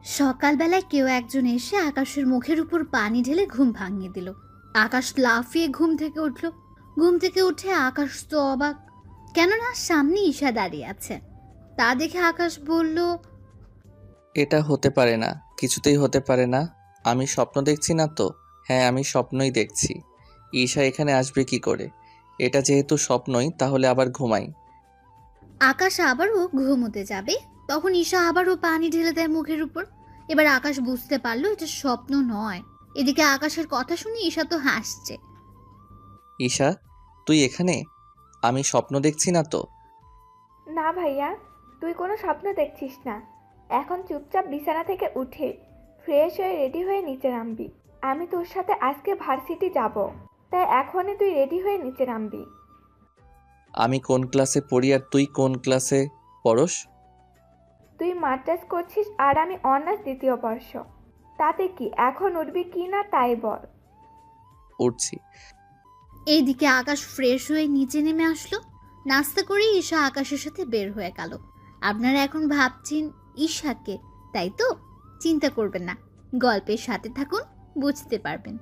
সকালবেলায় কেউ একজন এসে আকাশের মুখের উপর পানি ঢেলে ঘুম ভাঙিয়ে দিল। আকাশ লাফিয়ে ঘুম থেকে উঠল। ঘুম থেকে উঠে আকাশ তো অবাক, কেননা সামনে ঈশা দাঁড়িয়ে আছে। তা দেখে আকাশ বলল, এটা হতে পারে না, কিছুতেই হতে পারে না। আমি স্বপ্ন দেখছি না তো? হ্যাঁ, আমি স্বপ্নই দেখছি। ঈশা এখানে আসবে কি করে? এটা যেহেতু স্বপ্নই, তাহলে আবার ঘুমাই। আকাশ আবারও ঘুমোতে যাবে, তখন ঈশা আবারও পানি ঢেলে দেয় মুখের উপর। এবার আকাশ বুঝতে পারলো এটা স্বপ্ন নয়। এদিকে আকাশের কথা শুনে ঈশা তো হাসছে। ঈশা, তুই এখানে? আমি স্বপ্ন দেখছি না তো? না ভাইয়া, তুই কোনো স্বপ্ন দেখছিস না। এখন চুপচাপ বিছানা থেকে উঠে ফ্রেশ হয়ে রেডি হয়ে নিচে নামবি। আমি তোর সাথে আজকে ভার্সিটি যাব, তাই এখনই তুই রেডি হয়ে নিচে নামবি। আমি কোন ক্লাসে পড়ি আর তুই কোন ক্লাসে পড়স? তুই মাস্টার্স করছিস আর আমি অনার্স দ্বিতীয় বর্ষ। তাতে কি, এখন উঠবি কি না তাই বল। উঠছি। এইদিকে আকাশ ফ্রেশ হয়ে নিচে নেমে আসলো। নাস্তা করে ঈশা আকাশের সাথে বের হয়ে গেল। আপনারা এখন ভাবছেন ঈশাকে, তাই তো? চিন্তা করবেন না, গল্পের সাথে থাকুন, বুঝতে পারবেন।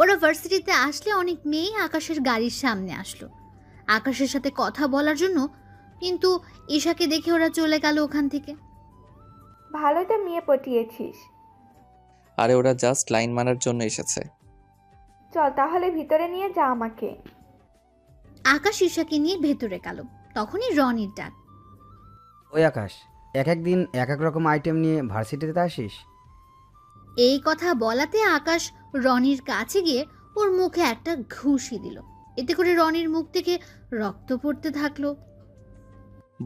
ওরা ভার্সিটিতে আসলে অনেক মেয়ে আকাশের গাড়ির সামনে আসলো আকাশের সাথে কথা বলার জন্য, কিন্তু ঈশাকে দেখে ওরা চলে গেল ওখান থেকে। ভালোই তো মেয়ে পটিয়েছিস। আরে ওরা জাস্ট লাইন মারার জন্য এসেছে। চল তাহলে ভিতরে নিয়ে যা আমাকে। আকাশ ঈশাকে নিয়ে ভেতরে গেল। তখনই রনির ডাক। ওই আকাশ, এক এক দিন এক এক রকম আইটেম নিয়ে ভার্সিটিতে আসিস। এই কথা বলাতে আকাশ রনির কাছে গিয়ে ওর মুখে একটা ঘুষি দিল। এতে করে রনির মুখ থেকে রক্ত পড়তে থাকলো।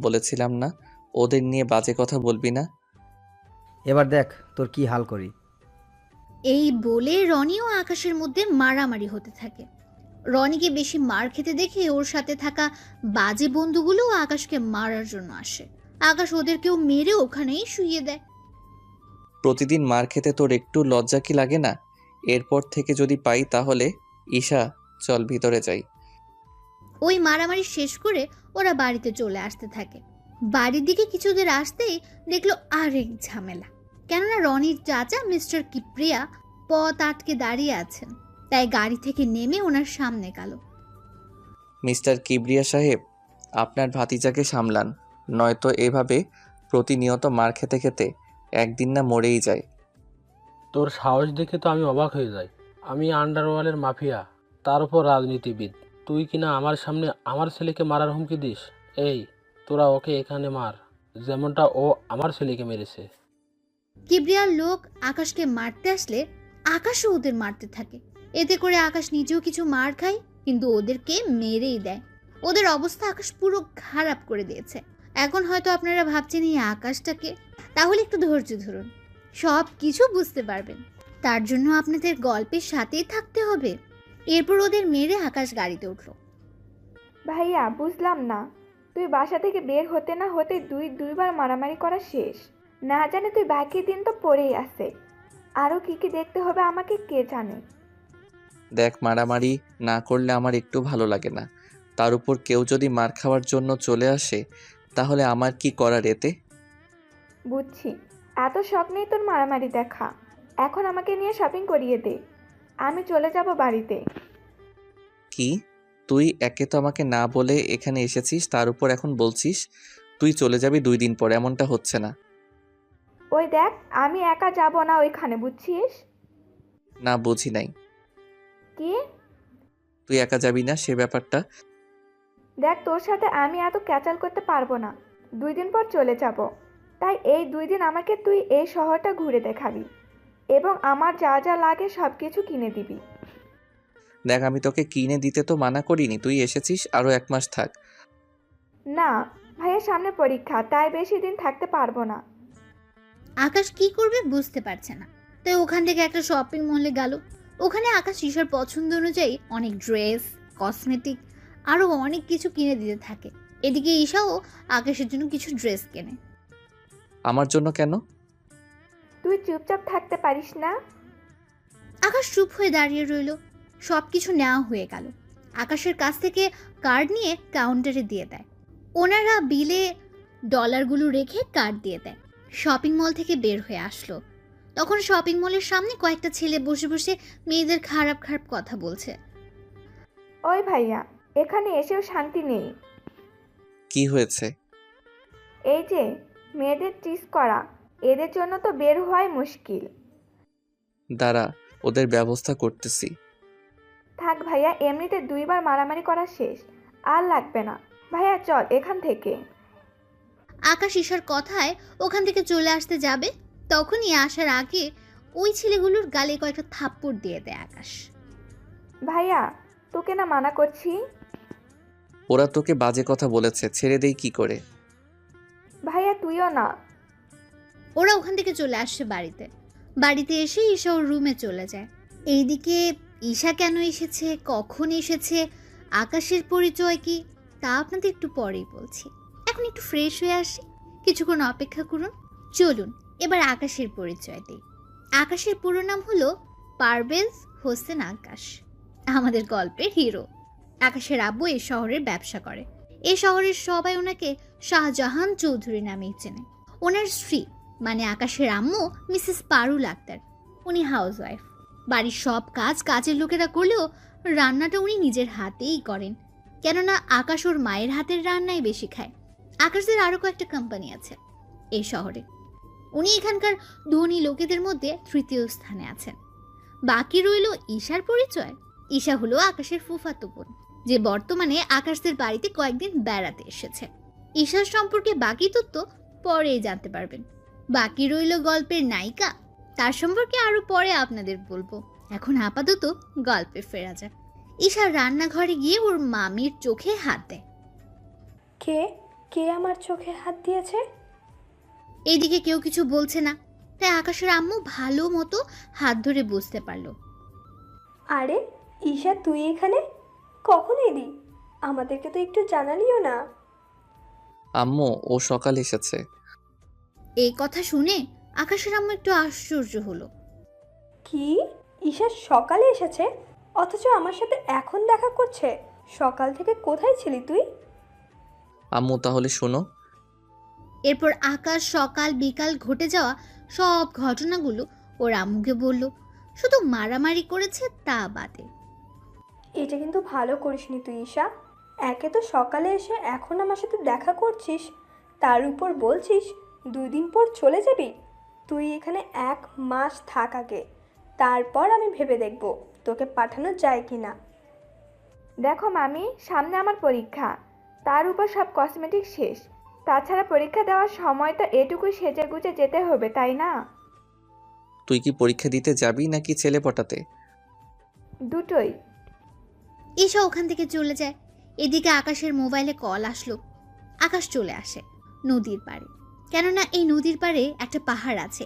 বলেছিলাম না ওদের নিয়ে বাজে কথা বলবি না। এবার দেখ তোর কি হাল করি। এই বলে রনি ও আকাশের মধ্যে মারামারি হতে থাকে। রনিকে বেশি মার খেতে দেখে ওর সাথে থাকা বাজে বন্ধুগুলো আকাশকে মারার জন্য আসে। আকাশ ওদেরকেও মেরে ওখানেই শুইয়ে দেয়। প্রতিদিন মার খেতে তোর একটু লজ্জা কি লাগে না? এরপর থেকে যদি পাই তাহলে। ঈশা, চল ভিতরে যাই। ওই মারামারি শেষ করে ওরা বাড়িতে চলে আসতে থাকে। বাড়ির দিকে কিছু দূর আসতেই দেখলো আরেক ঝামেলা। কেননা রনির চাচা মিস্টার কিপ্রিয়া পথ আটকে দাঁড়িয়ে আছেন, তাই গাড়ি থেকে নেমে ওনার সামনে গেল। মিস্টার কিবরিয়া সাহেব, আপনার ভাতিজাকে সামলান, নয়তো এভাবে প্রতিনিয়ত মার খেতে খেতে একদিন না মরেই যায়। তোর সাহস দেখে তো আমি অবাক হয়ে যাই। আমি আন্ডারওয়ার্ল্ডের মাফিয়া, তার উপর রাজনীতিবিদ। তুই কিনা আমার সামনে আমার ছেলেকে মারার হুমকি দিস? এই, তোরা ওকে এখানে মার, যেমনটা ও আমার ছেলেকে মেরেছে। কিবরিয়ার লোক আকাশকে মারতে আসলে আকাশও ওদের মারতে থাকে। এতে করে আকাশ নিজেও কিছু মার খায়, কিন্তু ওদেরকে মেরেই দেয়। ওদের অবস্থা আকাশ পুরো খারাপ করে দিয়েছে। এখন হয়তো আপনারা ভাবছেন এই আকাশটাকে, তাহলে একটু ধৈর্য ধরুন, সব কিছু বুঝতে পারবেন। তার জন্য আপনাদের গল্পের সাথেই থাকতে হবে। এরপর ওদের মেরে আকাশ গাড়িতে উঠল। ভাইয়া বুঝলাম না, তুই বাসা থেকে বের হতে না হতে দুইবার মারামারি করা শেষ। না জানে তুই বাকি দিন তো পড়েই আছে। আরও কি কি দেখতে হবে আমাকে কে জানে। দেখ, মারামারি না করলে আমার একটু ভালো লাগে না। তার উপর কেউ যদি মার খাওয়ার জন্য চলে আসে, তাহলে আমার কি করার এতে? বুঝছি, এত শখ নেই তোর মারামারি দেখা। এখন আমাকে নিয়ে শপিং করিয়ে দে, আমি চলে যাব বাড়িতে। কি? তুই একে তো আমাকে না বলে এখানে এসেছিস, তার উপর এখন বলছিস তুই চলে যাবি 2 দিন পর? এমনটা হচ্ছে না। ওই দেখ, আমি একা যাব না ওইখানে, বুঝছিস? না, বুঝি নাই। কি? তুই একা যাবি না সে ব্যাপারটা। দেখ, তোর সাথে আমি এত ক্যাচাল করতে পারবো না। 2 দিন পর চলে যাব, তাই এই 2 দিন আমাকে তুই এই শহরটা ঘুরে দেখাবি এবং আমার যা যা লাগে সব কিছু কিনে দিবি। দেখ, আমি তোকে কিনে দিতে তো মানা করিনি, তুই এসেছিস, আরো 1 মাস থাক। না ভাইয়ের সামনে পরীক্ষা, তাই বেশি দিন থাকতে পারবো না। আকাশ কি করবে বুঝতে পারছে না, তাই ওখান থেকে একটা শপিং মলে গেল। ওখানে আকাশ ঈশার পছন্দ অনুযায়ী অনেক ড্রেস, কসমেটিক আরও অনেক কিছু কিনে দিতে থাকে। এদিকে ঈশাও আকাশের জন্য কিছু ড্রেস কেনে। আমার জন্য কেন? তুই চুপচাপ থাকতে পারিস না? আকাশ চুপ হয়ে দাঁড়িয়ে রইল। সব কিছু নেওয়া হয়ে গেল। আকাশের কাছ থেকে কার্ড নিয়ে কাউন্টারে দিয়ে দেয়। ওনারা বিলে ডলারগুলো রেখে কার্ড দিয়ে দেয়। শপিং মল থেকে বের হয়ে আসলো। তখন শপিং মলের সামনে কয়েকটা ছেলে বসে বসে মেয়েদের খারাপ খারাপ কথা বলছে। ওই ভাইয়া, এখানে এসেও শান্তি নেই। কি হয়েছে? এই যে মেয়েদের টিস করা, এদের জন্য তো বের হওয়াই মুশকিল। দাঁড়া, ওদের ব্যবস্থা করতেছি। থাক ভাইয়া, এমনিতে 2বার মারামারি করা শেষ, আর লাগবে না। ভাইয়া চল এখান থেকে। আকাশ ঈশার কথায় ওখান থেকে চলে আসতে যাবে, তখনই আসার আগে ওই ছেলেগুলোর গালে কয়েকটা থাপ্পড় দিয়ে দেয় আকাশ। ভাইয়া, তোকে না মানা করছি। ওরা তোকে বাজে কথা বলেছে, ছেড়ে দেই কি করে? ভাইয়া তুইও না। ওরা ওখান থেকে চলে আসছে বাড়িতে। বাড়িতে এসে ঈশা ওর রুমে চলে যায়। এইদিকে ঈশা কেন এসেছে, কখন এসেছে, আকাশের পরিচয় কি, তা আপনাদের একটু পরেই বলছি। এখন একটু ফ্রেশ হয়ে আসি, কিছুক্ষণ অপেক্ষা করুন। চলুন এবার আকাশের পরিচয় দিই। আকাশের পুরো নাম হলো পারভেজ হোসেন আকাশ, আমাদের গল্পের হিরো। আকাশের আব্বু এই শহরের ব্যবসা করে। এই শহরের সবাই ওনাকে শাহজাহান চৌধুরী নামেই চেনে। ওনার স্ত্রী মানে আকাশের আম্মু মিসেস পারুল আক্তার, উনি হাউসওয়াইফ। বাড়ির সব কাজ কাজের লোকেরা করলেও রান্নাটা উনি নিজের হাতেই করেন, কেননা আকাশ ওর মায়ের হাতের রান্নাই বেশি খায়। আকাশদের আরও কয়েকটা কোম্পানি আছে এই শহরে। উনি এখানকার ধনী লোকেদের মধ্যে তৃতীয় স্থানে আছেন। বাকি রইল ঈশার পরিচয়। ঈশা হলো আকাশের ফুফাতো বোন, যে বর্তমানে আকাশদের বাড়িতে কয়েকদিন বেড়াতে এসেছে। ঈশার সম্পর্কে বাকি তথ্য পরেই জানতে পারবেন। বাকি রইল গল্পের নায়িকা, তার সম্পর্কে আরো পরে আপনাদের বলবো। এখন আপাতত গল্পে ফেরা যাক। ঈশা রান্নাঘরে গিয়ে ওর মামির চোখে হাত দেয়। কে কে আমার চোখে হাত দিয়েছে? এইদিকে কেউ কিছু বলছে না, তাই আকাশের আম্মু ভালো মতো হাত ধরে বুঝতে পারলো। আরে ঈশা, তুই এখানে কখন এলি? আমাদেরকে তো একটু জানালিও না। আম্মু, ও সকাল এসেছে। এই কথা শুনে আকাশের আম্মু একটু আশ্চর্য হলো। কি, ঈশা সকালে এসেছে অথচ আমার সাথে এখন দেখা করছে? সকাল থেকে কোথায় ছিলি তুই? আম্মু তাহলে শোনো। এরপর আকাশ সকাল বিকাল ঘটে যাওয়া সব ঘটনাগুলো ওর আম্মুকে বলল। শুধু মারামারি করেছে তা বাদে। এটা কিন্তু ভালো করিসনি তুই ঈশা। একে তো সকালে এসে এখন আমার সাথে দেখা করছিস, তার উপর বলছিস 2 দিন পর চলে যাবি। তুই এখানে 1 মাস থাক আগে, তারপর আমি ভেবে দেখব তোকে পাঠানো যায় কি না। দেখো মামি, সামনে আমার পরীক্ষা, তার উপর সব কসমেটিক শেষ। তাছাড়া পরীক্ষা দেওয়ার সময় তো এটুকু সেজে গুজে যেতে হবে, তাই না? তুই কি পরীক্ষা দিতে যাবি নাকি ছেলে পটাতে? দুটোই। ঈশা ওখান থেকে চলে যায়। এদিকে আকাশের মোবাইলে কল আসলো। আকাশ চলে আসে নদীর পাড়ে, কেননা এই নদীর পাড়ে একটা পাহাড় আছে।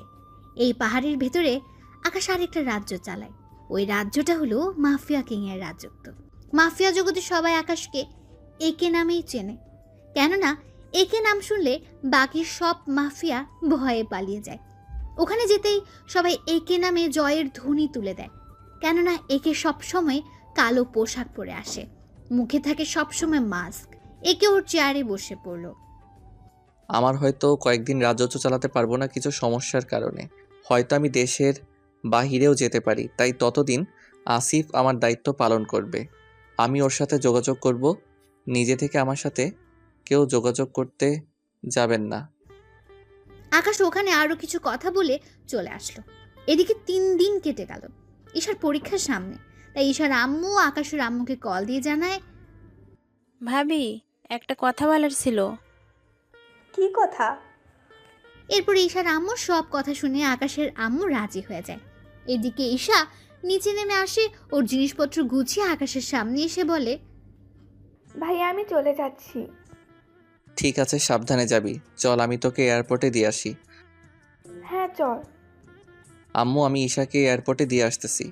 এই পাহাড়ের ভেতরে আকাশ আরেকটা রাজ্য চালায়। ওই রাজ্যটা হলো মাফিয়া কিং এর রাজত্ব। মাফিয়া জগতে সবাই আকাশকে একে নামেই চেনে, কেননা একে নাম শুনলে বাকি সব মাফিয়া ভয়ে পালিয়ে যায়। ওখানে যেতেই সবাই একে নামে জয়ের ধ্বনি তুলে দেয়, কেননা একে সবসময় কালো পোশাক পরে আসে, মুখে থাকে সবসময় মাস্ক। একে ওর চেয়ারে বসে পড়লো। আমার হয়তো কয়েকদিন রাজত্ব চালাতে পারবো না কিছু সমস্যার কারণে। হয়তো আমি দেশের বাহিরেও যেতে পারি, তাই ততদিন আসিফ আমার দায়িত্ব পালন করবে। আমি ওর সাথে যোগাযোগ করব। নিজে থেকে আমার সাথে কেউ যোগাযোগ করতে যাবেন না। আকাশ ওখানে আরো কিছু কথা বলে চলে আসলো। এদিকে 3 দিন কেটে গেল। ঈশার পরীক্ষার সামনে, তাই ঈশার আম্মু আকাশের আম্মুকে কল দিয়ে জানায়, ভাবি একটা কথা বলার ছিল। কি কথা? এরপর ঈশার আম্মু সব কথা শুনে আকাশের আম্মু রাজি হয়ে যায়। এদিকে ঈশা নিচে নেমে আসে, ওর জিনিসপত্র গুছিয়ে আকাশের সামনে এসে বলে, ভাইয়া আমি চলে যাচ্ছি। ঠিক আছে, সাবধানে যাবি। চল আমি তোকে এয়ারপোর্টে দিয়ে আসি। হ্যাঁ চল। আম্মু, আমি ঈশাকে এয়ারপোর্টে দিয়ে আসতেছি।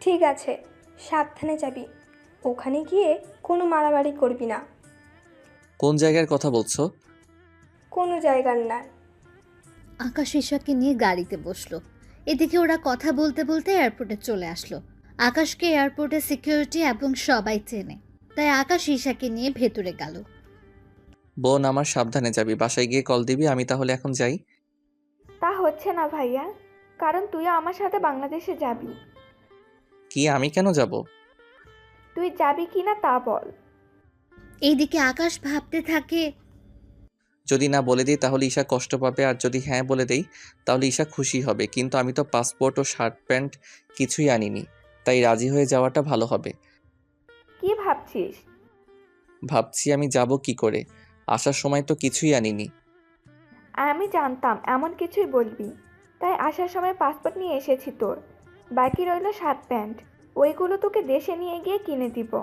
ঠিক আছে, সাবধানে যাবি। ওখানে গিয়ে কোনো মারামারি করবি না। কোন জায়গার কথা বলছো? কোনো জায়গার না। আকাশ ঈশাকে নিয়ে গাড়িতে বসলো। এদিকে ওরা কথা বলতে বলতে এয়ারপোর্টে চলে আসলো। আকাশকে এয়ারপোর্টে সিকিউরিটি এবং সবাই চেনে, তাই আকাশ ঈশাকে নিয়ে ভেতরে গেল। বোন আমার, সাবধানে যাবি। বাসায় গিয়ে কল দিবি। আমি তাহলে এখন যাই। তা হচ্ছে না ভাইয়া। কারণ তুইও আমার সাথে বাংলাদেশে যাবি। কি আমি কেন যাব? তুই যাবি কি না তা বল। এইদিকে আকাশ ভাবতে থাকে, যদি না বলে দিই তাহলে ঈশা কষ্ট পাবে, আর যদি হ্যাঁ বলে দেই তাহলে ঈশা খুশি হবে। কিন্তু আমি তো পাসপোর্ট ও শার্ট প্যান্ট কিছুই আনিনি, তাই রাজি হয়ে যাওয়াটা ভালো হবে। কি ভাবছিস? ভাবছি আমি যাব কি করে, আসার সময় তো কিছুই আনিনি। আমি জানতাম এমন কিছুই বলবি, তাই আসার সময় পাসপোর্ট নিয়ে এসেছি তোর। বাকি রইল শার্ট প্যান্ট, ওইগুলো তোকে দেশে নিয়ে গিয়ে কিনে দিব।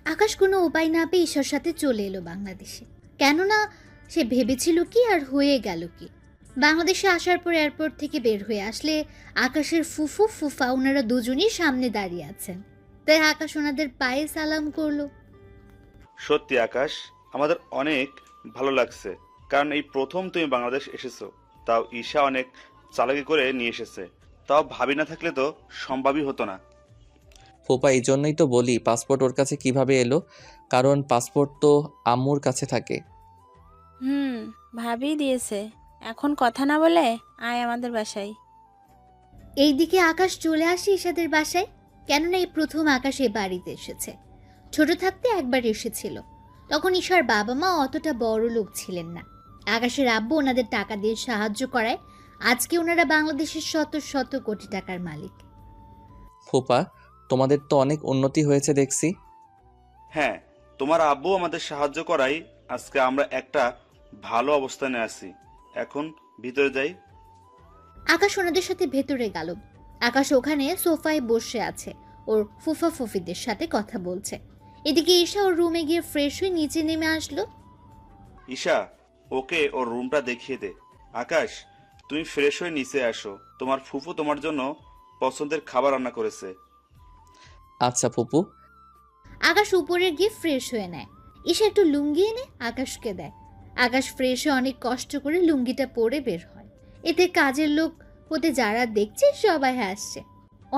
আকাশ কোনো উপায় না পেয়ে ঈশার সাথে চলে এলো বাংলাদেশে। কেননা সে ভেবেছিল কি আর হয়ে গেল কি। বাংলাদেশে আসার পর এয়ারপোর্ট থেকে বের হয়ে আসলে আকাশের ফুফু ফুফা ওনারা দুজনই সামনে দাঁড়িয়ে আছেন। তাই আকাশ ওনাদের পায়ে সালাম করলো। সত্যি আকাশ, আমাদের অনেক ভালো লাগছে, কারণ এই প্রথম তুমি বাংলাদেশ এসেছো, তাও ঈশা অনেক চালাকি করে নিয়ে এসেছে। তাও ভাবি না থাকলে তো সম্ভবই হতো না। ফোপা এই জন্যই তো বলি পাসপোর্ট ওর কাছে কিভাবে এলো, কারণ পাসপোর্ট তো আম্মুর কাছে থাকে। ভাবি দিয়েছে। এখন কথা না বলে আয় আমাদের বাসায়। এইদিকে আকাশ চলে আসে ঈশাদের বাসায়। কেননা এই প্রথম আকাশ এ বাড়িতে এসেছে। ছোট থাকতে একবার এসেছিল, তখন ঈশার বাবা মা অতটা বড় লোক ছিলেন না। আকাশের আব্বু ওনাদের টাকা দিয়ে সাহায্য করায় আজকে ওনারা বাংলাদেশের শত শত কোটি টাকার মালিক। ফোপা তোমাদের তো অনেক উন্নতি হয়েছে দেখছি। হ্যাঁ, তোমার আব্বু আমাদের সাহায্য করাই আজকে আমরা একটা ভালো অবস্থানে আছি। এখন ভিতরে যাই। আকাশ ওনাদের সাথে ভেতরে গেল। আকাশ ওখানে সোফায় বসে আছে, ওর ফুফা ফুফিদের সাথে কথা বলছে। এদিকে ঈশা ওর রুমে গিয়ে ফ্রেশ হয়ে নিচে নেমে আসলো। ঈশা, ওকে ওর রুমটা দেখিয়ে দে। আকাশ, তুমি ফ্রেশ হয়ে নিচে আসো, তোমার ফুফু তোমার জন্য পছন্দের খাবার রান্না করেছে। আচ্ছা ফুপু। আকাশ উপরে গিয়ে ফ্রেশ হয়ে নেয়। ঈশা একটু লুঙ্গি এনে আকাশকে দেয়। আকাশ ফ্রেশ হয়ে অনেক কষ্ট করে লুঙ্গিটা পরে বের হয়। এতে কাজের লোক হতে যারা দেখছে সবাই হাসছে।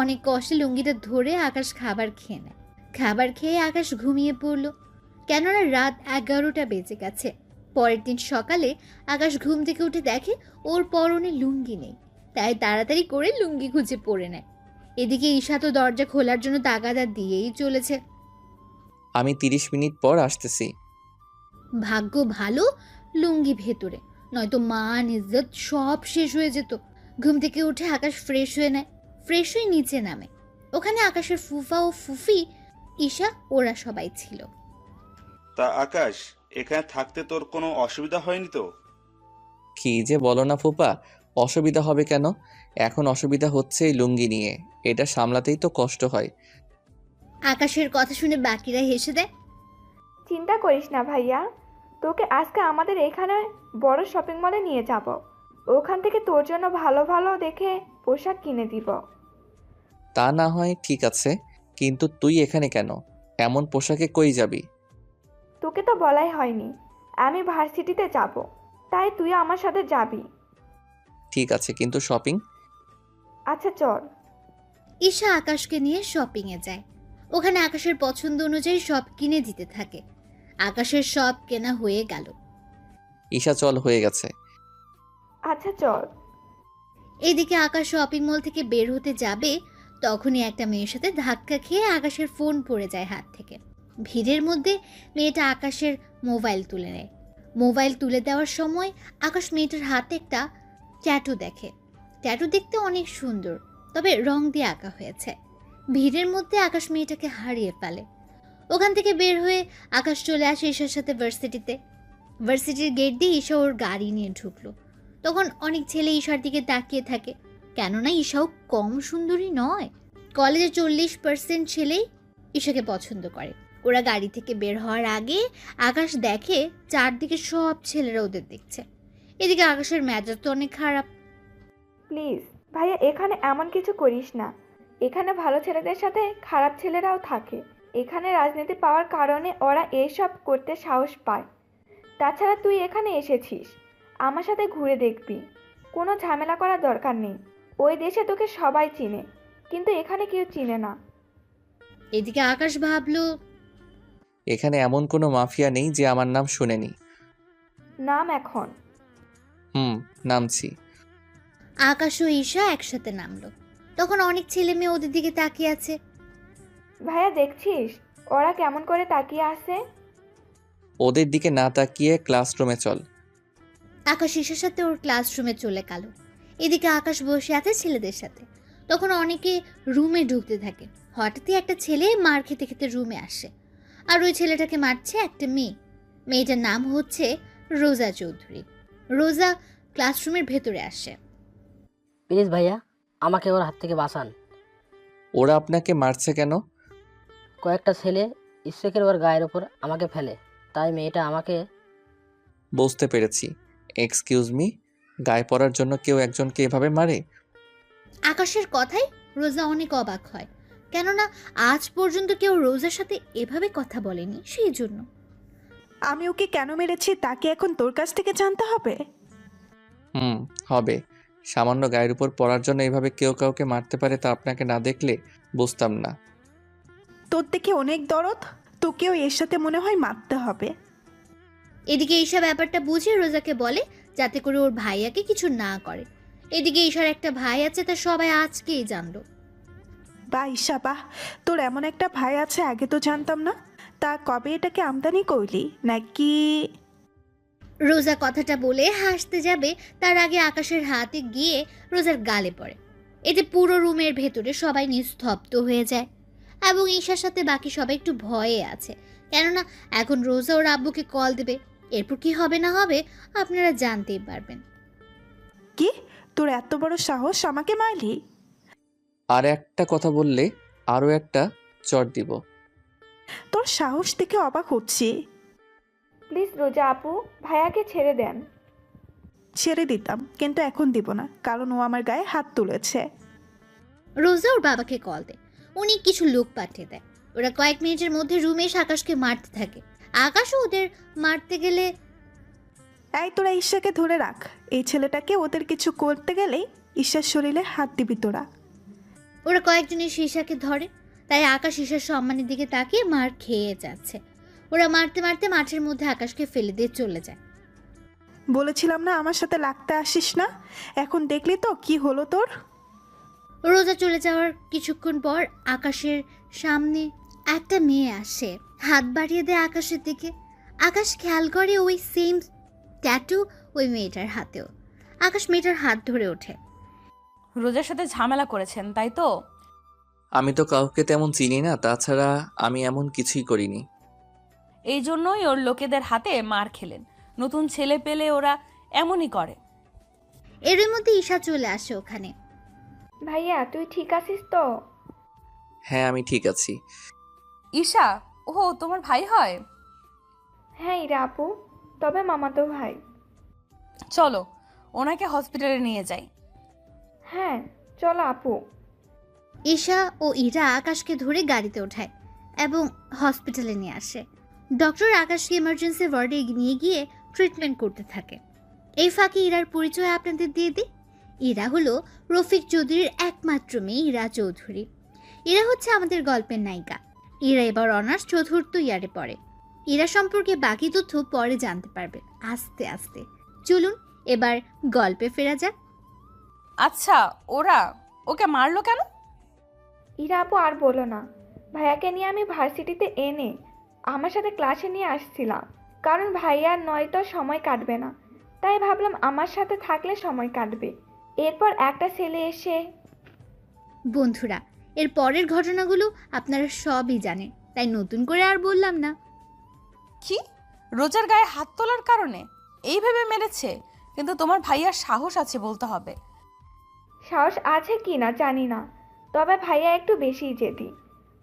অনেক কষ্টে লুঙ্গিটা ধরে আকাশ খাবার খেয়ে নেয়। খাবার খেয়ে আকাশ ঘুমিয়ে পড়ল। কেননা রাত 11টা বেজে গেছে। পরের দিন সকালে আকাশ ঘুম থেকে উঠে দেখে ওর পরনে লুঙ্গি নেই, তাই তাড়াতাড়ি করে লুঙ্গি খুঁজে পরে নেয়। এদিকে ঈশা তো দরজা খোলার জন্য তাগাদা দিয়েই চলেছে। আমি 30 মিনিট পর আসতেছি। ভাগ্য ভালো লুঙ্গি ভেতরে, নয়তো মান ইজ্জত সব শেষ হয়ে যেত। ঘুম থেকে উঠে আকাশ ফ্রেশ হয়ে নেয়। ফ্রেশ হয়ে নিচে নামে। ওখানে আকাশের ফুফা ও ফুফি, ঈশা ওরা সবাই ছিল। তা আকাশ, এখানে থাকতে তোর কোনো অসুবিধা হয়নি তো? কি যে বলো না ফুপা, অসুবিধা হবে কেন? এখন অসুবিধা হচ্ছে এই লুঙ্গি নিয়ে, এটা সামলাতেই তো কষ্ট হয়। আকাশের কথা শুনে বাকিরা হেসে দেয়। চিন্তা করিস না ভাইয়া, তোকে আজকে আমাদের এখানে বড় শপিং মলে নিয়ে যাব। ওখান থেকে তোর জন্য ভালো ভালো দেখে পোশাক কিনে দিব। তা না হয় ঠিক আছে, কিন্তু তুই এখানে কেন? এমন পোশাকে কই যাবি? তোকে তো বলাই হয়নি, আমি ভার্সিটিতে যাব, তাই তুই আমার সাথে যাবি। ঠিক আছে, কিন্তু শপিং? আচ্ছা চল। ঈশা আকাশকে নিয়ে শপিংয়ে যায়। ওখানে আকাশের পছন্দ অনুযায়ী সব কিনে দিতে থাকে। আকাশের সব কেনা হয়ে গেল। ঈশা চল, হয়ে গেছে। আচ্ছা চল। এদিকে আকাশ শপিং মল থেকে বের হতে যাবে, তখনই একটা মেয়ের সাথে ধাক্কা খেয়ে আকাশের ফোন পড়ে যায় হাত থেকে। ভিড়ের মধ্যে মেয়েটা আকাশের মোবাইল তুলে নেয়। মোবাইল তুলে দেওয়ার সময় আকাশ মেয়েটার হাতে একটা ট্যাটু দেখে। ট্যাটু দেখতে অনেক সুন্দর, তবে রং দিয়ে আঁকা হয়েছে। ভিড়ের মধ্যে আকাশ মেয়েটাকে হারিয়ে ফেলে। ওখান থেকে বের হয়ে আকাশ চলে আসে ঈশার সাথে ভার্সিটিতে। ভার্সিটির গেট দিয়ে ঈশা ওর গাড়ি নিয়ে ঢুকলো। তখন অনেক ছেলে ঈশার দিকে তাকিয়ে থাকে, কেননা ঈশাও কম সুন্দরী নয়। কলেজে 40% ছেলেই ঈশাকে পছন্দ করে। ওরা গাড়ি থেকে বের হওয়ার আগে আকাশ দেখে চারদিকে সব ছেলেরা ওদের দেখছে। এদিকে আকাশের মেজাজ তো অনেক খারাপ। প্লিজ ভাইয়া, এখানে এমন কিছু করিস না। এখানে ভালো ছেলেদের সাথে খারাপ ছেলেরাও থাকে। এখানে রাজনীতি পাওয়ার কারণে ওরা এইসব করতে সাহস পায়। তাছাড়া তুই এখানে এসেছিস, আমার সাথে ঘুরে দেখবি। কোনো ঝামেলা করার দরকার নেই। ওই দেশে তোকে সবাই চিনে, কিন্তু এখানে কেউ চিনে না। এদিকে আকাশ ভাবলো, এখানে এমন কোনো মাফিয়া নেই যে আমার নাম শুনেনি। নাম এখন। নামছি। আকাশ ও ঈশা একসাথে নামলো। তখন অনেক ছেলে মেয়ে ওদের দিকে তাকিয়ে আছে। ভাইয়া দেখছিস ওরা কেমন করে তাকিয়ে আছে? ওদের দিকে না তাকিয়ে ক্লাসরুমে চল। আকাশ ঈশার সাথে ওর ক্লাসরুমে চলে গেল। এদিকে আকাশ বসে আছে ছেলেদের সাথে। তখন অনেকে রুমে ঢুকতে থাকে। হঠাৎই একটা ছেলে মার খেতে খেতে রুমে আসে, আর ওই ছেলেটাকে মারছে একটা মেয়ে। মেয়েটার নাম হচ্ছে রোজা চৌধুরী। রোজা ক্লাসরুমের ভেতরে আসে। প্লিজ ভাইয়া, আমাকে ওর হাত থেকে বাঁচান। ওরা আপনাকে মারছে কেন? কয়েকটা ছেলে ইচ্ছে করে ওর গায়ের ওপর আমাকে ফেলে, তাই মেয়েটা আমাকে। বুঝতে পেরেছি। এক্সকিউজ মি, গায়ে পড়ার জন্য কেউ একজনকে এভাবে মারে? আকাশের কথায় রোজা অনেক অবাক হয়, কেননা আজ পর্যন্ত কেউ রোজার সাথে এভাবে কথা বলেনি। সেই জন্য আমি ওকে কেন মেরেছি তা কি এখন তোর কাছ থেকে জানতে হবে? হবে। সামান্য গায়ের উপর পড়ার জন্য এভাবে কেউ কাউকে মারতে পারে তা আপনাকে না দেখলে বুঝতাম না। তোর দেখে অনেক দরদ, তোকেও এর সাথে মনে হয় মারতে হবে। এদিকে ঈশা ব্যাপারটা বুঝে রোজাকে বলে যাতে করে ওর ভাইয়াকে কিছু না করে। এদিকে ঈশার একটা ভাই আছে, তা সবাই আজকেই জানলো। বাহ ঈশা বাহ, তোর এমন একটা ভাই আছে আগে তো জানতাম না। তা কবে এটাকে আমদানি করলি নাকি? রোজা কথাটা বলে হাসতে যাবে, তার আগে আকাশের হাতে গিয়ে রোজার গালে পড়ে। এতে পুরো রুমের ভেতরে সবাই নিস্তব্ধ হয়ে যায়, এবং ঈশার সাথে বাকি সবাই একটু ভয়ে আছে, কেননা এখন রোজা ওর আব্বুকে কল দেবে। এরপর কি হবে না হবে আপনারা জানতেই পারবেন। কি, তোর এত বড় সাহস আমাকে মারলি? আর একটা কথা বললে আরও একটা চড় দিব। তোর সাহস দেখে অবাক হচ্ছি। প্লিজ রোজা আপু, ভাইয়াকে ছেড়ে দেন। ছেড়ে দিতাম, কিন্তু এখন দিব না, কারণ ও আমার গায়ে হাত তুলেছে। রোজা ওর বাবাকে কল দেয়, উনি কিছু লোক পাঠিয়ে দেয়। ওরা কয়েক মিনিটের মধ্যে রুমে এসে আকাশকে মারতে থাকে। আকাশও ওদের মারতে গেলে, এই তোরা ঈশাকে ধরে রাখ, এই ছেলেটাকে ওদের কিছু করতে গেলেই ঈশার শরীরে হাত দিবি তোরা। ওরা কয়েকজন এসে ঈশাকে ধরে, তাই আকাশ ঈশার সম্মানের দিকে তাকিয়ে মার খেয়ে যাচ্ছে। ওরা মারতে মারতে মাঠের মধ্যে আকাশকে ফেলে দিয়ে চলে যায়। বলেছিলাম না আমার সাথে লাগতে আসিস না, এখন দেখলি তো কি হলো তোর। রোজা চলে যাওয়ার কিছুক্ষণ পর আকাশের সামনে একটা মেয়ে আসে, হাত বাড়িয়ে দেয় আকাশের দিকে। আকাশ খেয়াল করে ওই সেম ট্যাটু ওই মেয়েটার হাতেও। আকাশ মেয়েটার হাত ধরে ওঠে। রোজার সাথে ঝামেলা করেছেন তাই তো? আমি তো কাউকে তেমন চিনি না, তাছাড়া আমি এমন কিছুই করিনি। এই জন্যই ওর লোকেদের হাতে মার খেলেন। নতুন ছেলে পেলে ওরা এমনই করে। এর মধ্যে ঈশা চলে আসে ওখানে। ভাইয়া তুই ঠিক আছিস তো? হ্যাঁ, আমি ঠিক আছি। ঈশা, ও তোমার ভাই হয়? হ্যাঁ ইরা আপু, তবে মামাতো ভাই। চলো ওনাকে হসপিটালে নিয়ে যাই। হ্যাঁ চলো আপু। ঈশা ও ইরা আকাশকে ধরে গাড়িতে ওঠায় এবং হসপিটালে নিয়ে আসে। ডক্টর আকাশকে ইমার্জেন্সি ওয়ার্ডে নিয়ে গিয়ে ট্রিটমেন্ট করতে থাকে। এই ফাঁকে ইরার পরিচয় আপনাদের দিয়ে দিই। ইরা হলো রফিক চৌধুরীর একমাত্র মেয়ে ইরা চৌধুরী। ইরা হচ্ছে আমাদের গল্পের নায়িকা। ইরা এবার অনার্স চতুর্থ ইয়ারে পড়ে। ইরা সম্পর্কে বাকি তথ্য পরে জানতে পারবে আস্তে আস্তে। চলুন এবার গল্পে ফেরা যাক। আচ্ছা, ওরা ওকে মারলো কেন? ইরা আপু আর বলো না, ভাইয়াকে নিয়ে আমি ভার্সিটিতে এনে আমার সাথে ক্লাসে নিয়ে আসছিলাম, কারণ ভাইয়ার নয়তো সময় কাটবে না, তাই ভাবলাম আমার সাথে থাকলে সময় কাটবে। এরপর একটা ছেলে এসে। বন্ধুরা, এর পরের ঘটনাগুলো আপনারা সবই জানেন, তাই নতুন করে আর বললাম না। কি, রোজার গায়ে হাত তোলার কারণে এইভাবে মেরেছে? কিন্তু তোমার ভাইয়ার সাহস আছে বলতে হবে। সাহস আছে কি না জানি না, তবে ভাইয়া একটু বেশিই জেদি,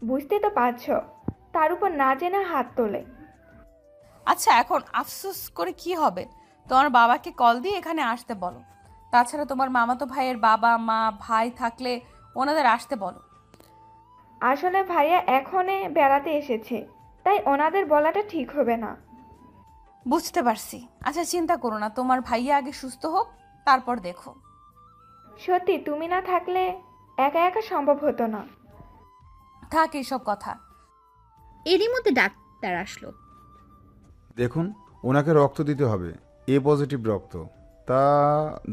বুঝতে তো পারছো। তার উপর না জেনে হাত তোলে। আচ্ছা, এখন আফসোস করে কি হবে? তোমার বাবাকে কল দিয়ে এখানে আসতে বলো। তাছাড়া তোমার মামাতো ভাইয়ের বাবা মা ভাই থাকলে ওনাদের আসতে বলো। আসলে ভাইয়া এখনে বেড়াতে এসেছে, তাই ওনাদের বলাটা ঠিক হবে না। বুঝতে পারছি। আচ্ছা চিন্তা করো না, তোমার ভাইয়া আগে সুস্থ হোক, তারপর দেখো। সত্যি তুমি না থাকলে একা একা সম্ভব হতো না। থাক এইসব কথা। এরই মধ্যে ডাক্তার আসলো। দেখুন, ওনাকে রক্ত দিতে হবে, এ পজিটিভ রক্ত। তা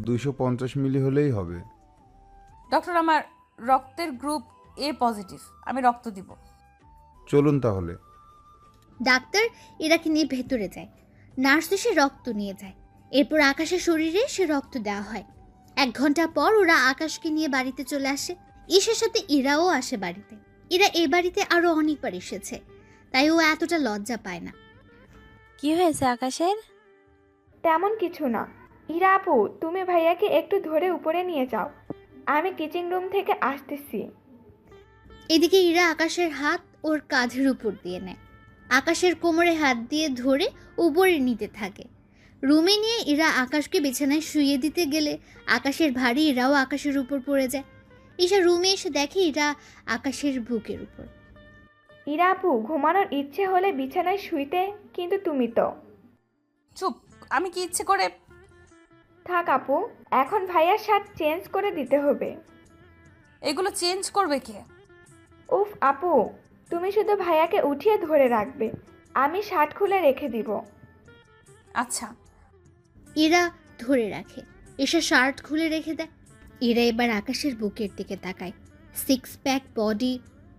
250 মিলি হলেই হবে। ডক্টর, আমার রক্তের গ্রুপ এ পজিটিভ, আমি রক্ত দিব। চলুন তাহলে। ডাক্তার ইরাকে নিয়ে ভেতরে যায়। নার্স এসে রক্ত নিয়ে যায়। এরপর আকাশের শরীরে সে রক্ত দেওয়া হয়। 1 ঘন্টা পর ওরা আকাশকে নিয়ে বাড়িতে চলে আসে। ঈশার সাথে ইরাও আসে বাড়িতে। ইরা এ বাড়িতে আরো অনেকবার এসেছে, তাই ও এতটা লজ্জা পায় না। কি হয়েছে আকাশের? তেমন কিছু না। ইরা আপু, তুমি ভাইয়াকে একটু ধরে উপরে নিয়ে যাও, আমি কিচেন রুম থেকে আসতেছি। এদিকে ইরা আকাশের হাত ওর কাঁধের উপর দিয়ে নেয়। আকাশের কোমরে হাত দিয়ে ধরে উপরে নিতে থাকে। রুমে নিয়ে ইরা আকাশকে বিছানায় শুইয়ে দিতে গেলে আকাশের ভারী ইরাও আকাশের উপর পড়ে যায়। ঈশা রুমে এসে দেখে ইরা আকাশের বুকের উপর। ইরা আপু, ঘুমানোর ইচ্ছে হলে বিছানায় শুইতে, কিন্তু তুমি তো। চুপ, আমি কি ইচ্ছে করে? থাক আপু, এখন ভাইয়ার শার্ট চেঞ্জ করে দিতে হবে। এগুলো চেঞ্জ করবে কে? উফ আপু, তুমি শুধু ভাইয়াকে উঠিয়ে ধরে রাখবে, আমি শার্ট খুলে রেখে দিব। আচ্ছা। ইরা ধরে রাখে। ঈশা শার্ট খুলে রেখে দেয়। ইরা এবার আকাশের বুকের দিকে তাকায়। 6 প্যাক বডি,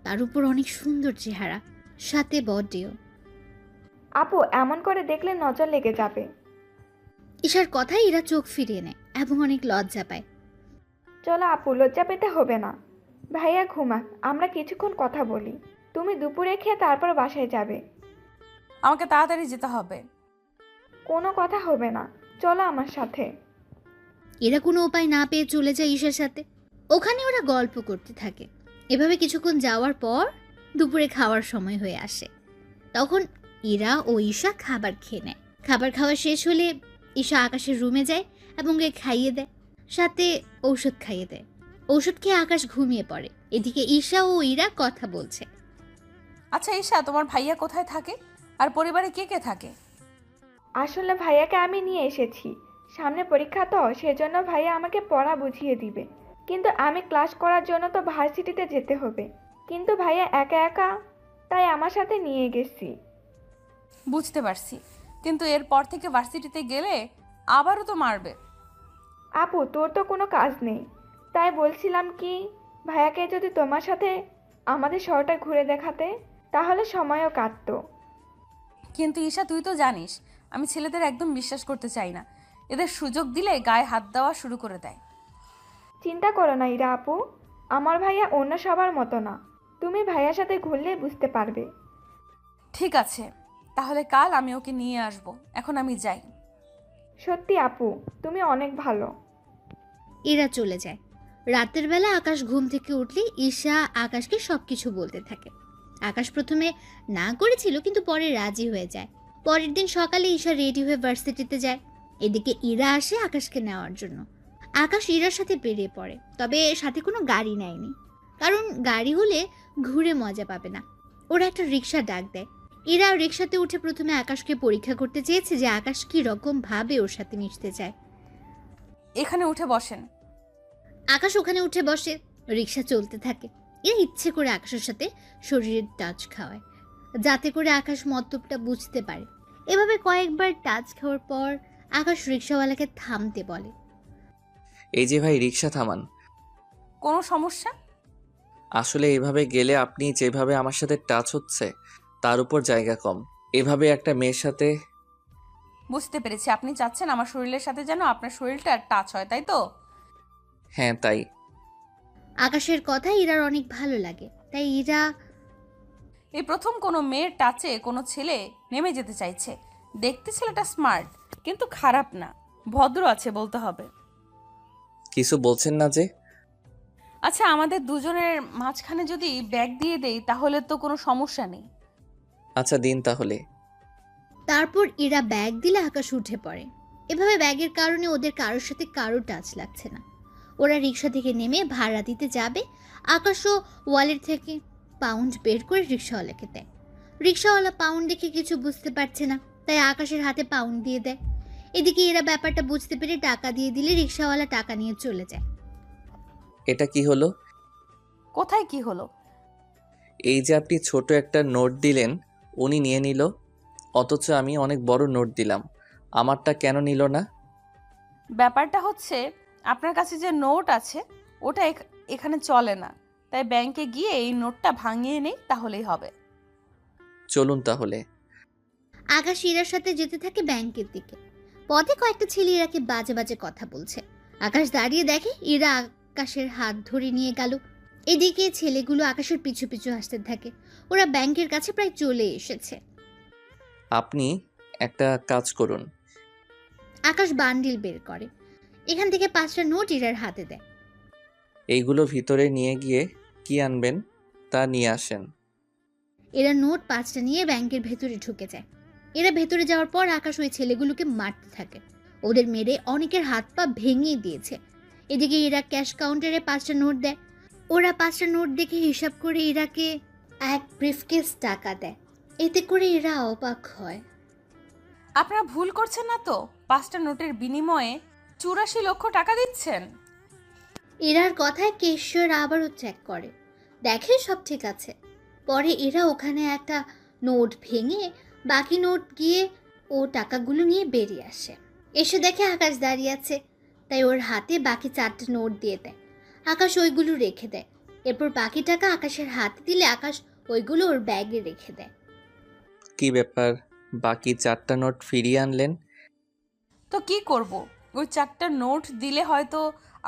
তার উপর অনেক সুন্দর চেহারা, সাথে বডিও। আপু, এমন করে দেখলে নজর লেগে যাবে। ঈশার কথায় ইরা চোখ ফিরিয়ে নেয় এবং অনেক লজ্জা পায়। চলো আপু, লজ্জা পেতে হবে না। ভাইয়া ঘুমাক, আমরা কিছুক্ষণ কথা বলি। তুমি দুপুরে খেয়ে তারপর বাসায় যাবে। আমাকে তাড়াতাড়ি যেতে হবে। কোনো কথা হবে না, চলো আমার সাথে। এরা কোনো উপায় না পেয়ে চলে যায় ঈশার সাথে। ওখানে ওরা গল্প করতে থাকে। এভাবে কিছুক্ষণ যাওয়ার পর দুপুরে খাওয়ার সময় হয়ে আসে। তখন ইরা ও ঈশা খাবার খেয়ে নেয়। খাবার খাওয়া শেষ হলে ঈশা আকাশের রুমে যায় এবং ওকে খাইয়ে দেয়, সাথে ঔষধ খাইয়ে দেয়। ঔষধ খেয়ে আকাশ ঘুমিয়ে পড়ে। এদিকে ঈশা ও ইরা কথা বলছে। আচ্ছা ঈশা, তোমার ভাইয়া কোথায় থাকে আর পরিবারে কে কে থাকে? আসলে ভাইয়াকে আমি নিয়ে এসেছি, সামনে পরীক্ষা তো, সেজন্য ভাইয়া আমাকে পড়া বুঝিয়ে দিবে। কিন্তু আমি ক্লাস করার জন্য তো ভার্সিটিতে যেতে হবে, কিন্তু ভাইয়া একা একা, তাই আমার সাথে নিয়ে গেছি। বুঝতে পারছি, কিন্তু এরপর থেকে ভার্সিটিতে গেলে আবারও তো মারবে। আপু, তোর তো কোনো কাজ নেই, তাই বলছিলাম কি, ভাইয়াকে যদি তোমার সাথে আমাদের শহরটা ঘুরে দেখাতে, তাহলে সময়ও কাটতো। কিন্তু ঈশা, তুই তো জানিস আমি ছেলেদের একদম বিশ্বাস করতে চাই না। এদের সুযোগ দিলে গায়ে হাত দেওয়া শুরু করে দেয়। চিন্তা করো না ইরা আপু, আমার ভাইয়া অন্য সবার মতো না। তুমি ভাইয়ার সাথে ঘুরলে বুঝতে পারবে। ঠিক আছে, তাহলে কাল আমি ওকে নিয়ে আসব। এখন আমি যাই। সত্যি আপু, তুমি অনেক ভালো। এরা চলে যায়। রাতের বেলা আকাশ ঘুম থেকে উঠলে ঈশা আকাশকে সবকিছু বলতে থাকে। আকাশ প্রথমে না করেছিল, কিন্তু পরে রাজি হয়ে যায়। পরের দিন সকালে ঈশা রেডি হয়ে ভার্সিটিতে যায়। এদিকে ইরা আসে আকাশকে নেওয়ার জন্য। আকাশ ইরার সাথে বেরিয়ে পড়ে, তবে সাথে কোনো গাড়ি নেয়নি, কারণ গাড়ি হলে ঘুরে মজা পাবে না। ওরা একটা রিক্সা ডাক দেয়। ইরা রিক্সাতে উঠে প্রথমে আকাশকে পরীক্ষা করতে চেয়েছে যে আকাশ কি রকম ভাবে ওর সাথে মিশতে চায়। এখানে উঠে বসেন। আকাশ ওখানে উঠে বসে। রিক্সা চলতে থাকে। এরা ইচ্ছে করে আকাশের সাথে শরীরের টাচ খাওয়ায়, যাতে করে আকাশ মতলবটা বুঝতে পারে। এভাবে কয়েকবার টাচ খাওয়ার পর আকাশ রিক্সাওয়ালাকে থামতে বলে। এই যে ভাই, রিক্সা থামান। কোনো সমস্যা? আসলে এভাবে গেলে আপনি যেভাবে আমার সাথে টাচ হচ্ছে তার উপর জায়গা কম। এভাবে একটা মেয়ের সাথে। বুঝতে পেরেছি, আপনি চাচ্ছেন আমার শরীরের সাথে যেন আপনার শরীরটা টাচ হয়, তাই তো? হ্যাঁ, তাই। আকাশের কথা ইরার অনেক ভালো লাগে, তাই ইরা এই প্রথম কোনো মেয়ের টাচে কোনো ছেলে নেমে যেতে চাইছে। দেখতে ছেলেটা স্মার্ট, কিন্তু খারাপ না, ভদ্র আছে বলতে হবে। কিছু বলছেন না যে? আচ্ছা, আমাদের দুজনের মাঝখানে যদি ব্যাগ দিয়ে দেই তাহলে তো কোনো সমস্যা নেই। আচ্ছা, দিন তাহলে। তারপর ইরা ব্যাগ দিলে আকাশ উঠে পড়ে। এভাবে ব্যাগের কারণে ওদের কারোর সাথে কারো টাচ লাগছে না। ওরা রিক্সা থেকে নেমে ভাড়া দিতে যাবে। আকাশও ওয়ালেট থেকে পাউন্ড বের করে রিক্সাওয়ালাকে দেয়। রিক্সাওয়ালা পাউন্ড দেখে কিছু বুঝতে পারছে না, তাই আকাশের হাতে পাউন্ড দিয়ে দেয়। এদিকে এরা ব্যাপারটা বুঝতে পেরে টাকা দিয়ে দিলে রিক্সাওয়ালা টাকা নিয়ে চলে যায়। এটা কি হলো? কোথায় কি হলো? এই যে আপনি ছোট একটা নোট দিলেন, উনি নিয়ে নিল, অথচ আমি অনেক বড় নোট দিলাম, আমারটা কেন নিল না? ব্যাপারটা হচ্ছে আপনার কাছে যে নোট আছে ওটা এখানে চলে না, তাই ব্যাংকে গিয়ে এই নোটটা ভাঙিয়ে নেই, তাহলেই হবে। চলুন তাহলে। আকাশ ইরার সাথে যেতে থাকে ব্যাংকের দিকে। পথে কয়েকটা ছেলে ইরাকে বাজে বাজে কথা বলছে। আকাশ দাঁড়িয়ে দেখে ইরা আকাশের হাত ধরে নিয়ে গেল। এদিকে ছেলেগুলো আকাশের পিছু পিছু আসতে থাকে। ওরা ব্যাংকের কাছে প্রায় চলে এসেছে। আপনি একটা কাজ করুন। আকাশ বান্ডিল বের করে, এখান থেকে 5টা নোট ইরার হাতে দেয়। এইগুলো ভিতরে নিয়ে গিয়ে কি আনবেন তা নিয়ে আসেন। এরা নোট 5টা নিয়ে ব্যাংকের ভেতরে ঢুকে যায়। এরা ভেতরে যাওয়ার পর আকাশ ওই ছেলেগুলোকে মারতে থাকে। ওদের মেরে অনেকের হাত পা ভেঙে দিয়েছে। এদিকে এরা ক্যাশ কাউন্টারে 5টা নোট দেয়। ওরা 5টা নোট দেখে হিসাব করে ইরাকে এক ব্রিফকেস টাকা দেয়। এতে করে এরা অবাক হয়। আপনারা ভুল করছেন না তো? 5টা নোটের বিনিময়ে 84 লক্ষ টাকা দিচ্ছেন? এরার কথায় কেশর আবারও চেক করে, দেখে সব ঠিক আছে। পরে এরা ওখানে একটা নোট ভেঙে বাকি নোট গিয়ে ও টাকাগুলো নিয়ে বেরিয়ে আসে। এসে দেখে আকাশ দাঁড়িয়ে আছে, তাই ওর হাতে বাকি 4টা নোট দিয়ে দেয়। আকাশ ওইগুলো রেখে দেয়। এরপর বাকি টাকা আকাশের হাতে দিলে আকাশ ওইগুলো ওর ব্যাগে রেখে দেয়। কি ব্যাপার, বাকি 4টা নোট ফিরিয়ে আনলেন? তো কি করব? ওই 4টা নোট দিলে হয়তো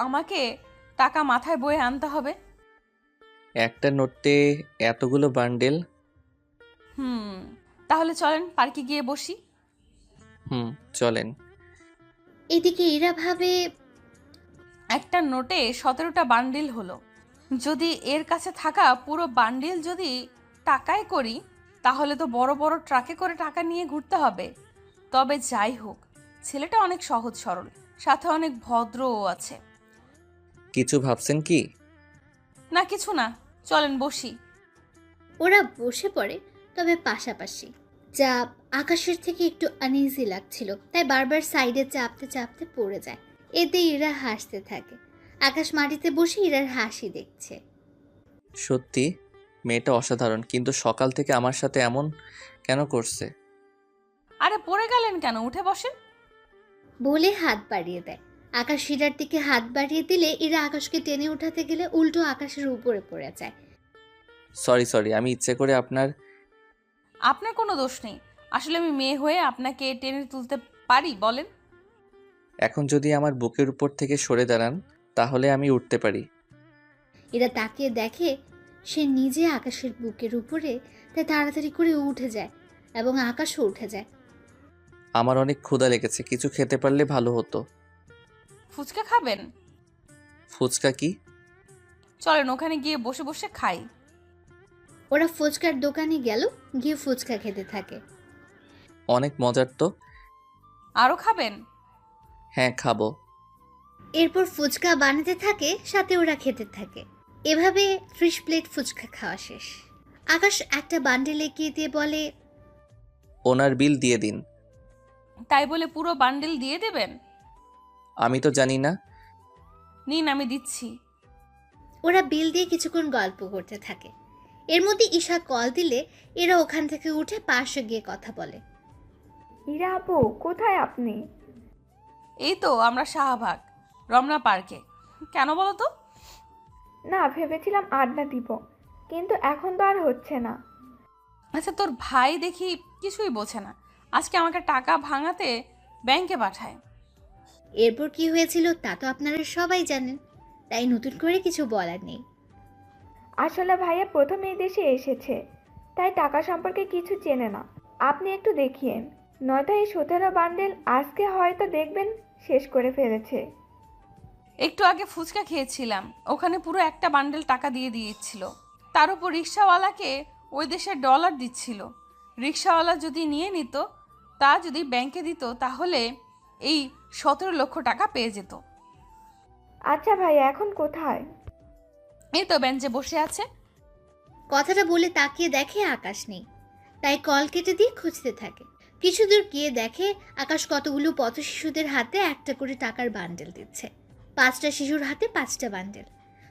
আমাকে টাকা মাথায় বয়ে আনতে হবে। একটা নোটে এতগুলো বান্ডেল? তাহলে চলেন পার্কে গিয়ে বসি। চলেন। এদিকে এরা ভাবে একটা নোটে 17টা বান্ডিল হলো। যদি এর কাছে থাকা পুরো বান্ডিল যদি টাকায় করি, তাহলে তো বড় বড় ট্রাকে করে টাকা নিয়ে ঘুরতে হবে। তবে যাই হোক, ছেলেটা অনেক সহজ সরল, সাথে অনেক ভদ্রও আছে। কিছু ভাবছেন কি? না, কিছু না, চলেন বসি। ওরা বসে পড়ে, তবে পাশাপাশি। যা আকাশের থেকে একটু আনইজি লাগছিল, তাই বারবার সাইডে চাপতে চাপতে পড়ে যায়। এতে ইরা হাসতে থাকে। আকাশ মাটিতে বসে ইরার হাসি দেখছে। সত্যি মেয়েটা অসাধারণ, কিন্তু সকাল থেকে আমার সাথে এমন কেন করছে? আরে পড়ে গেলেন কেন? উঠে বসেন। বলে হাত বাড়িয়ে দেয়। আকাশ ইরার দিকে হাত বাড়িয়ে দিলে ইরা আকাশকে টেনে উঠাতে গেলে উল্টো আকাশের উপরে পড়ে যায়। সরি, আমি ইচ্ছে করে আপনার কোনো দোষ নেই। আসলে আমি মেয়ে হয়ে আপনাকে টেনে তুলতে পারি বলেন? এখন যদি আমার বুকের উপর থেকে সরে দাঁড়ান তাহলে আমি উঠতে পারি। এরা তাকিয়ে দেখে সে নিজে আকাশের বুকের উপরে, তাই তাড়াতাড়ি করে উঠে যায় এবং আকাশও উঠে যায়। আমার অনেক ক্ষুধা লেগেছে, কিছু খেতে পারলে ভালো হতো। ফুচকা খাবেন? ফুচকা কি? চলেন ওখানে গিয়ে বসে বসে খাই। ওরা ফুচকার দোকানে গেল, গিয়ে ফুচকা খেতে থাকে। অনেক মজার তো। আরো খাবেন? হ্যাঁ, খাবো। এরপর ফুচকা বানাতে থাকে, সাথে ওরা খেতে থাকে। এভাবে 30 প্লেট ফুচকা খাওয়া শেষ। আকাশ একটা বান্ডেল এগিয়ে দিয়ে বলে, ওনার বিল দিয়ে দিন। তাই বলে পুরো বান্ডেল দিয়ে দেবেন? আমি তো জানি না। নিন, আমি দিচ্ছি। ওরা বিল দিয়ে কিছুক্ষণ গল্প করতে থাকে। এর মধ্যে ঈশা কল দিলে এরা ওখান থেকে উঠে পাশে গিয়ে কথা বলে। ইরা আপু, কোথায় আপনি? এই তো আমরা শাহবাগ রমনা পার্কে। কেন বলো তো? না, ভেবেছিলাম আড্ডা দিব, কিন্তু এখন তো আর হচ্ছে না। আচ্ছা, তোর ভাই দেখি কিছুই বোঝে না। আজকে আমাকে টাকা ভাঙাতে ব্যাংকে পাঠায়। এরপর কি হয়েছিল তা তো আপনারা সবাই জানেন, তাই নতুন করে কিছু বলার নেই। আসলে ভাইয়া প্রথম এই দেশে এসেছে, তাই টাকা সম্পর্কে কিছু চেনে না। আপনি একটু দেখিয়েন, নয়তো এই 17 বান্ডেল আজকে হয়তো দেখবেন শেষ করে ফেলেছে। একটু আগে ফুচকা খেয়েছিলাম, ওখানে পুরো একটা বান্ডেল টাকা দিয়ে দিয়েছিল। তার উপর রিক্সাওয়ালাকে ওই দেশের ডলার দিচ্ছিল। রিক্সাওয়ালা যদি নিয়ে নিত, তা যদি ব্যাংকে দিত, তাহলে এই 17 লক্ষ টাকা পেয়ে যেত। আচ্ছা ভাইয়া, এখন কোথায়? এই তো বেঞ্চে বসে আছে। কথাটা বলে তাকিয়ে দেখে আকাশ নেই, তাই কল কেটে দিয়ে খুঁজতে থাকে। কিছু দূর গিয়ে দেখে আকাশ কতগুলো পথ শিশুদের হাতে একটা করে টাকার বান্ডেল দিচ্ছে। 5টা শিশুর হাতে 5টা বান্ডেল।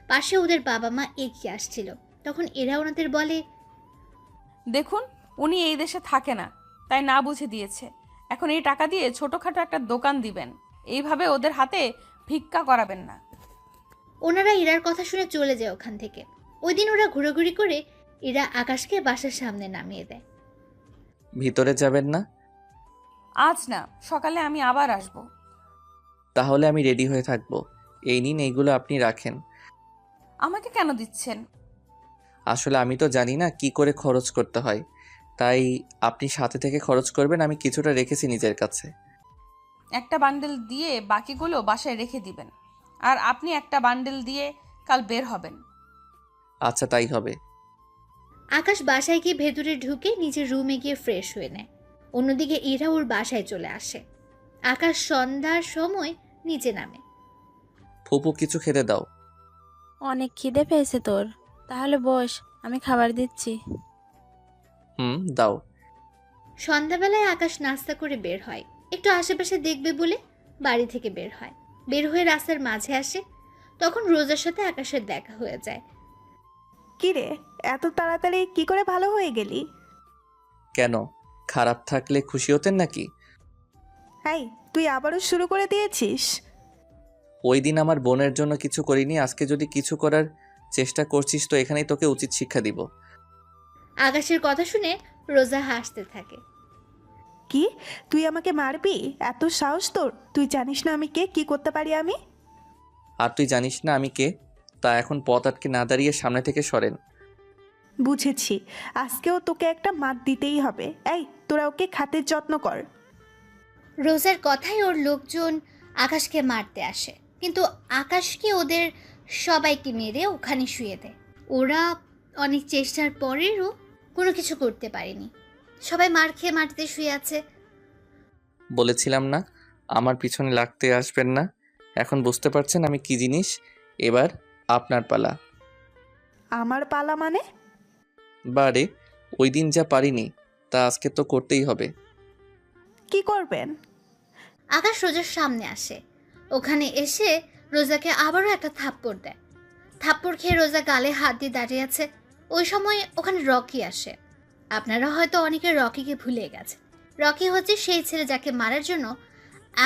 পাশে ওদের বাবা মা এগিয়ে আসছিল। তখন এরা ওনাদের বলে, দেখুন, উনি এই দেশে থাকে না, তাই না বুঝে দিয়েছে। এখন এই টাকা দিয়ে ছোটখাটো একটা দোকান দিবেন। এইভাবে ওদের হাতে ভিক্ষা করাবেন না। ওনারা ইরার কথা শুনে চলে যায় ওখান থেকে। ওই দিন ওরা ঘোরাঘুরি করে ইরা আকাশকে বাসার সামনে নামিয়ে দেয়। ভিতরে যাবেন না? আজ না, সকালে আমি আবার আসব। তাহলে আমি রেডি হয়ে থাকবো। এই নিন, এইগুলো আপনি রাখেন। আমাকে কেন দিচ্ছেন? আসলে আমি তো জানি না কি করে খরচ করতে হয়, তাই আপনি সাথে থেকে খরচ করবেন। আমি কিছুটা রেখেছি নিজের কাছে। একটা বান্ডেল দিয়ে বাকিগুলো বাসায় রেখে দিবেন, আর আপনি একটা বান্ডেল দিয়ে কাল বের হবেন। আচ্ছা, তাই হবে। আকাশ বাসায় গিয়ে ভেতরে ঢুকে নিজের রুমে গিয়ে ফ্রেশ হয়ে নেয়। অন্যদিকে ইরা ওর বাসায় চলে আসে। আকাশ সন্ধ্যার সময় নিচে নামে। ফুপু, কিছু খেতে দাও। অনেক খিদে পেয়েছে তোর? তাহলে বস, আমি খাবার দিচ্ছি। দাও। সন্ধ্যাবেলায় আকাশ নাস্তা করে বের হয়। একটু আশেপাশে দেখবে বলে বাড়ি থেকে বের হয়। বের হয়ে রাস্তার মাঝে আসে, তখন রোজার সাথে আকাশের দেখা হয়ে যায়। কি রে, এত তাড়াতাড়ি কি করে ভালো হয়ে গেলি? কেন, খারাপ থাকলে খুশি হতেন নাকি? হাই, তুই আবারও শুরু করে দিয়েছিস? ওই দিন আমার বোনের জন্য কিছু করিনি, আজকে যদি কিছু করার চেষ্টা করছিস তো এখানেই তোকে উচিত শিক্ষা দিব। আকাশের কথা শুনে রোজা হাসতে থাকে। কি, তুই আমাকে মারবি? এত সাহস তোর? তুই জানিস না আমি কে, কি করতে পারি আমি? আর তুই জানিস না আমি কে? তা এখন পথ আটকে না দাঁড়িয়ে সামনে থেকে সরেন। বুঝেছি, আজকেও তোকে একটা মাত দিতেই হবে। এই, তোরা ওকে খাতের যত্ন কর। রোজার কথায় ওর লোকজন আকাশকে মারতে আসে, কিন্তু আকাশকে ওদের সবাইকে মেরে ওখানে শুয়ে দেয়। ওরা অনেক চেষ্টার পরেও কোনো কিছু করতে পারেনি। সবাই মার খেয়ে মাটিতে শুয়ে আছে। বলেছিলাম না আমার পিছনে লাগতে আসবেন না। এখন বুঝতে পারছেন আমি কি জিনিস। এবার আপনার পালা। আমার পালা মানে? বারে, ওই দিন যা পারিনি তা আজকে তো করতেই হবে। কি করবেন? আকাশ রোজার সামনে আসে। ওখানে এসে রোজাকে আবারও একটা থাপ্পড় দেয়। থাপ্পড় খেয়ে রোজা গালে হাত দিয়ে দাঁড়িয়ে আছে। ওই সময় ওখানে রকি আসে। আপনারা হয়তো অনেকে রকিকে ভুলে গেছে। রকি হচ্ছে সেই ছেলে যাকে মারার জন্য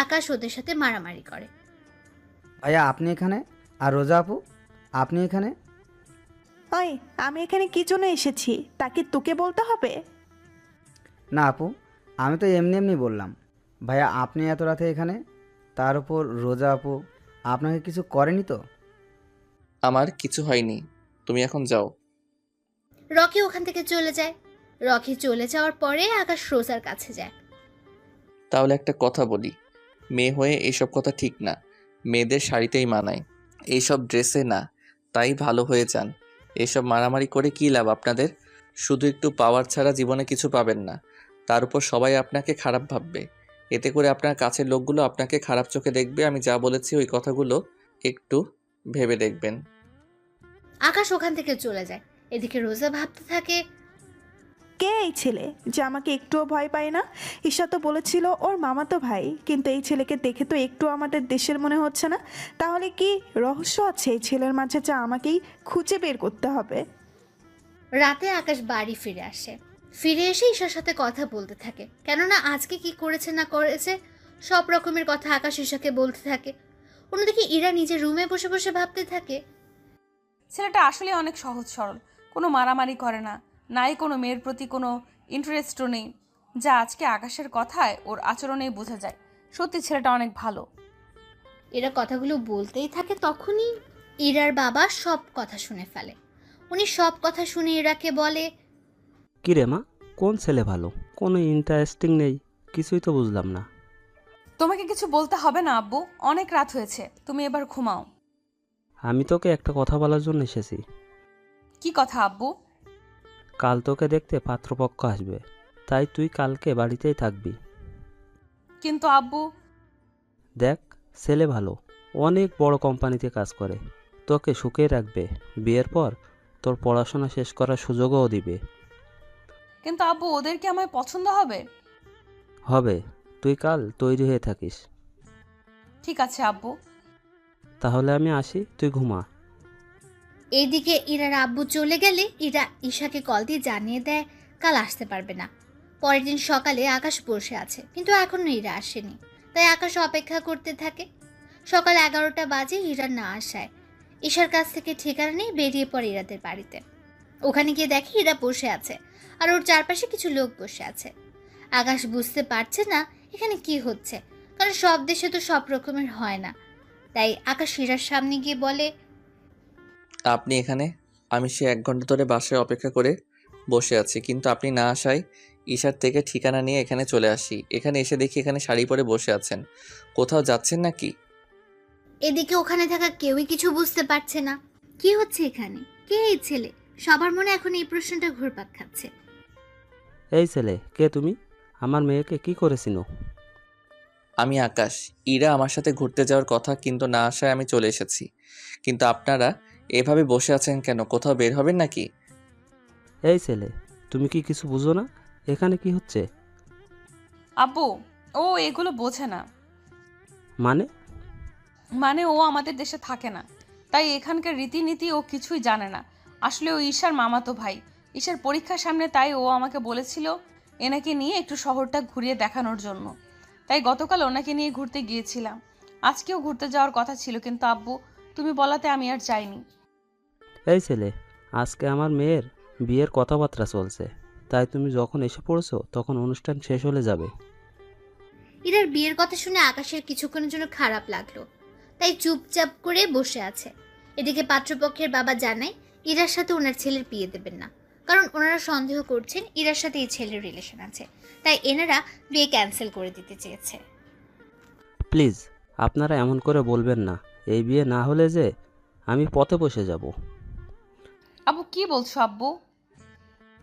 আকাশ ওদের সাথে মারামারি করে। ভাইয়া আপনি এখানে? আর রোজা আপু আপনি এখানে? ওই, আমি এখানে কি জন্য এসেছি তা কি তোকে বলতে হবে? না আপু, আমি তো এমনি এমনি বললাম। ভাইয়া আপনি এত রাতে এখানে, তার উপর রোজা আপু আপনাকে কিছু করেনি তো? আমার কিছু হয়নি, তুমি এখন যাও। রকি ওখান থেকে চলে যায়। রকি চলে যাওয়ার পরে আকাশ রোজার কাছে যায়। তাহলে একটা কথা বলি, মেয়ে হয়ে এইসব কথা ঠিক না। মেয়েদের শাড়িতেই মানায়, এইসব ড্রেসে না। তাই ভালো হয়ে যান। এইসব মারামারি করে কী লাভ আপনাদের? শুধু একটু পাওয়ার ছাড়া জীবনে কিছু পাবেন না। তার উপর সবাই আপনাকে খারাপ ভাববে। এতে করে আপনার কাছের লোকগুলো আপনাকে খারাপ চোখে দেখবে। আমি যা বলেছি ওই কথাগুলো একটু ভেবে দেখবেন। আকাশ ওখান থেকে চলে যায়। এদিকে রোজা ভাবতে থাকে, কে এই ছেলে যে আমাকে একটুও ভয় পায় না? ঈশা তো বলেছিল ওর মামাতো ভাই, কিন্তু এই ছেলেকে দেখে তো একটু আমাদের দেশের মনে হচ্ছে না। তাহলে কি রহস্য আছে এই ছেলের মাঝে যা আমাকেই খুঁজে বের করতে হবে? রাতে আকাশ বাড়ি ফিরে আসে। ফিরে এসে ঈশার সাথে কথা বলতে থাকে, কেননা আজকে কি করেছে না করেছে সব রকমের কথা আকাশ ঈশাকে বলতে থাকে। অন্যদিকে ইরা নিজের রুমে বসে বসে ভাবতে থাকে, ছেলেটা আসলে অনেক সহজ সরল, কোনো মারামারি করে না, নাই কোনো মেয়ের প্রতি কোনো ইন্টারেস্টও নেই, যা আজকে আকাশের কথায় ওর আচরণেই বোঝা যায়। সত্যি ছেলেটা অনেক ভালো। এরা কথাগুলো বলতেই থাকে, তখনই ইরার বাবা সব কথা শুনে ফেলে। উনি সব কথা শুনে ইরাকে বলে, কি রে মা, কোন ছেলে ভালো? কোনো ইন্টারেস্টিং নেই, কিছুই তো বুঝলাম না। তোমাকে কিছু বলতে হবে না আব্বু, অনেক রাত হয়েছে, তুমি এবার ঘুমাও। আমি তোকে একটা কথা বলার জন্য এসেছি। কি কথা আব্বু? কাল তোকে দেখতে পাত্রপক্ষ আসবে, তাই তুই কালকে বাড়িতেই থাকবি। কিন্তু আব্বু। দেখ, ছেলে ভালো, অনেক বড় কোম্পানিতে কাজ করে, তোকে সুখে রাখবে। বিয়ের পর তোর পড়াশোনা শেষ করার সুযোগও দিবে। কিন্তু আব্বু, ওদের কি আমায় পছন্দ হবে? হবে, তুই কাল তৈরি হয়ে থাকিস। ঠিক আছে আব্বু। তাহলে আমি আসি, তুই ঘুমা। এইদিকে ইরার আব্বু চলে গেলে ইরা ঈশাকে কল দিয়ে জানিয়ে দেয় কাল আসতে পারবে না। পরের দিন সকালে আকাশ বসে আছে, কিন্তু এখনো ইরা আসেনি। তাই আকাশ অপেক্ষা করতে থাকে। সকাল 11টা বাজে ইরা না আসায় ঈশার কাছ থেকে ঠিকানা নিয়ে বেরিয়ে পড়ে ইরাদের বাড়িতে। ওখানে গিয়ে দেখে ইরা বসে আছে আর ওর চারপাশে কিছু লোক বসে আছে। আকাশ বুঝতে পারছে না এখানে কি হচ্ছে, কারণ সব দেশে তো সব রকমের হয় না। তাই আকাশ ইরার সামনে গিয়ে বলে, আপনি এখানে? আমি সে 1 ঘন্টা ধরে বাসায় অপেক্ষা করে বসে আছি, কিন্তু আপনি না আসায় ঈশার থেকে ঠিকানা নিয়ে এখানে চলে আসি। এখানে এসে দেখি এখানে শাড়ি পরে বসে আছেন। কোথাও যাচ্ছেন নাকি? এদিকে ওখানে থাকা কেউই কিছু বুঝতে পারছে না কি হচ্ছে এখানে, কে এই ছেলে। সবার মনে এখন এই প্রশ্নটা ঘুরপাক খাচ্ছে। এই ছেলে, কে তুমি? আমার মেয়েকে কি করেছিল? আমি আকাশ। ইরা আমার সাথে ঘুরতে যাওয়ার কথা, কিন্তু না আসায় আমি চলে এসেছি। কিন্তু আপনারা এভাবে বসে আছেন কেন? কোথাও বের হবেন নাকি? এই ছেলে, তুমি কি কিছু বুঝো না? এখানে কি হচ্ছে? আব্বু, ও এগুলো বোঝে না। মানে ও আমাদের দেশে থাকে না, তাই এখানকার রীতিনীতি ও কিছুই জানে না। আসলে ও ঈশার মামাতো ভাই। ঈশার পরীক্ষার সামনে, তাই ও আমাকে বলেছিল এনাকে নিয়ে একটু শহরটা ঘুরিয়ে দেখানোর জন্য। তাই গতকাল ওনাকে নিয়ে ঘুরতে গিয়েছিলাম। আজকেও ঘুরতে যাওয়ার কথা ছিল, কিন্তু আব্বু তুমি বলাতে আমি আর যাইনি। এই ছেলে, আজকে আমার মেয়ের বিয়ের কথাবার্তা চলছে, তাই তুমি যখন এসে পড়েছো তখন অনুষ্ঠান শেষ হলে যাবে। ইরার বিয়ের কথা শুনে আকাশের কিছুক্ষণের জন্য খারাপ লাগলো, তাই চুপচাপ করে বসে আছে। এদিকে পাত্রপক্ষের বাবা জানায় ইরার সাথে ওনার ছেলের বিয়ে দেবেন না, কারণ ওনারা সন্দেহ করছেন ইরার সাথে এই ছেলের রিলেশন আছে। তাই এনারা বিয়ে ক্যান্সেল করে দিতে চেয়েছে। প্লিজ, আপনারা এমন করে বলবেন না। এই বিয়ে না হলে যে আমি পথে বসে যাব। আব্বু কি বলছো আব্বু?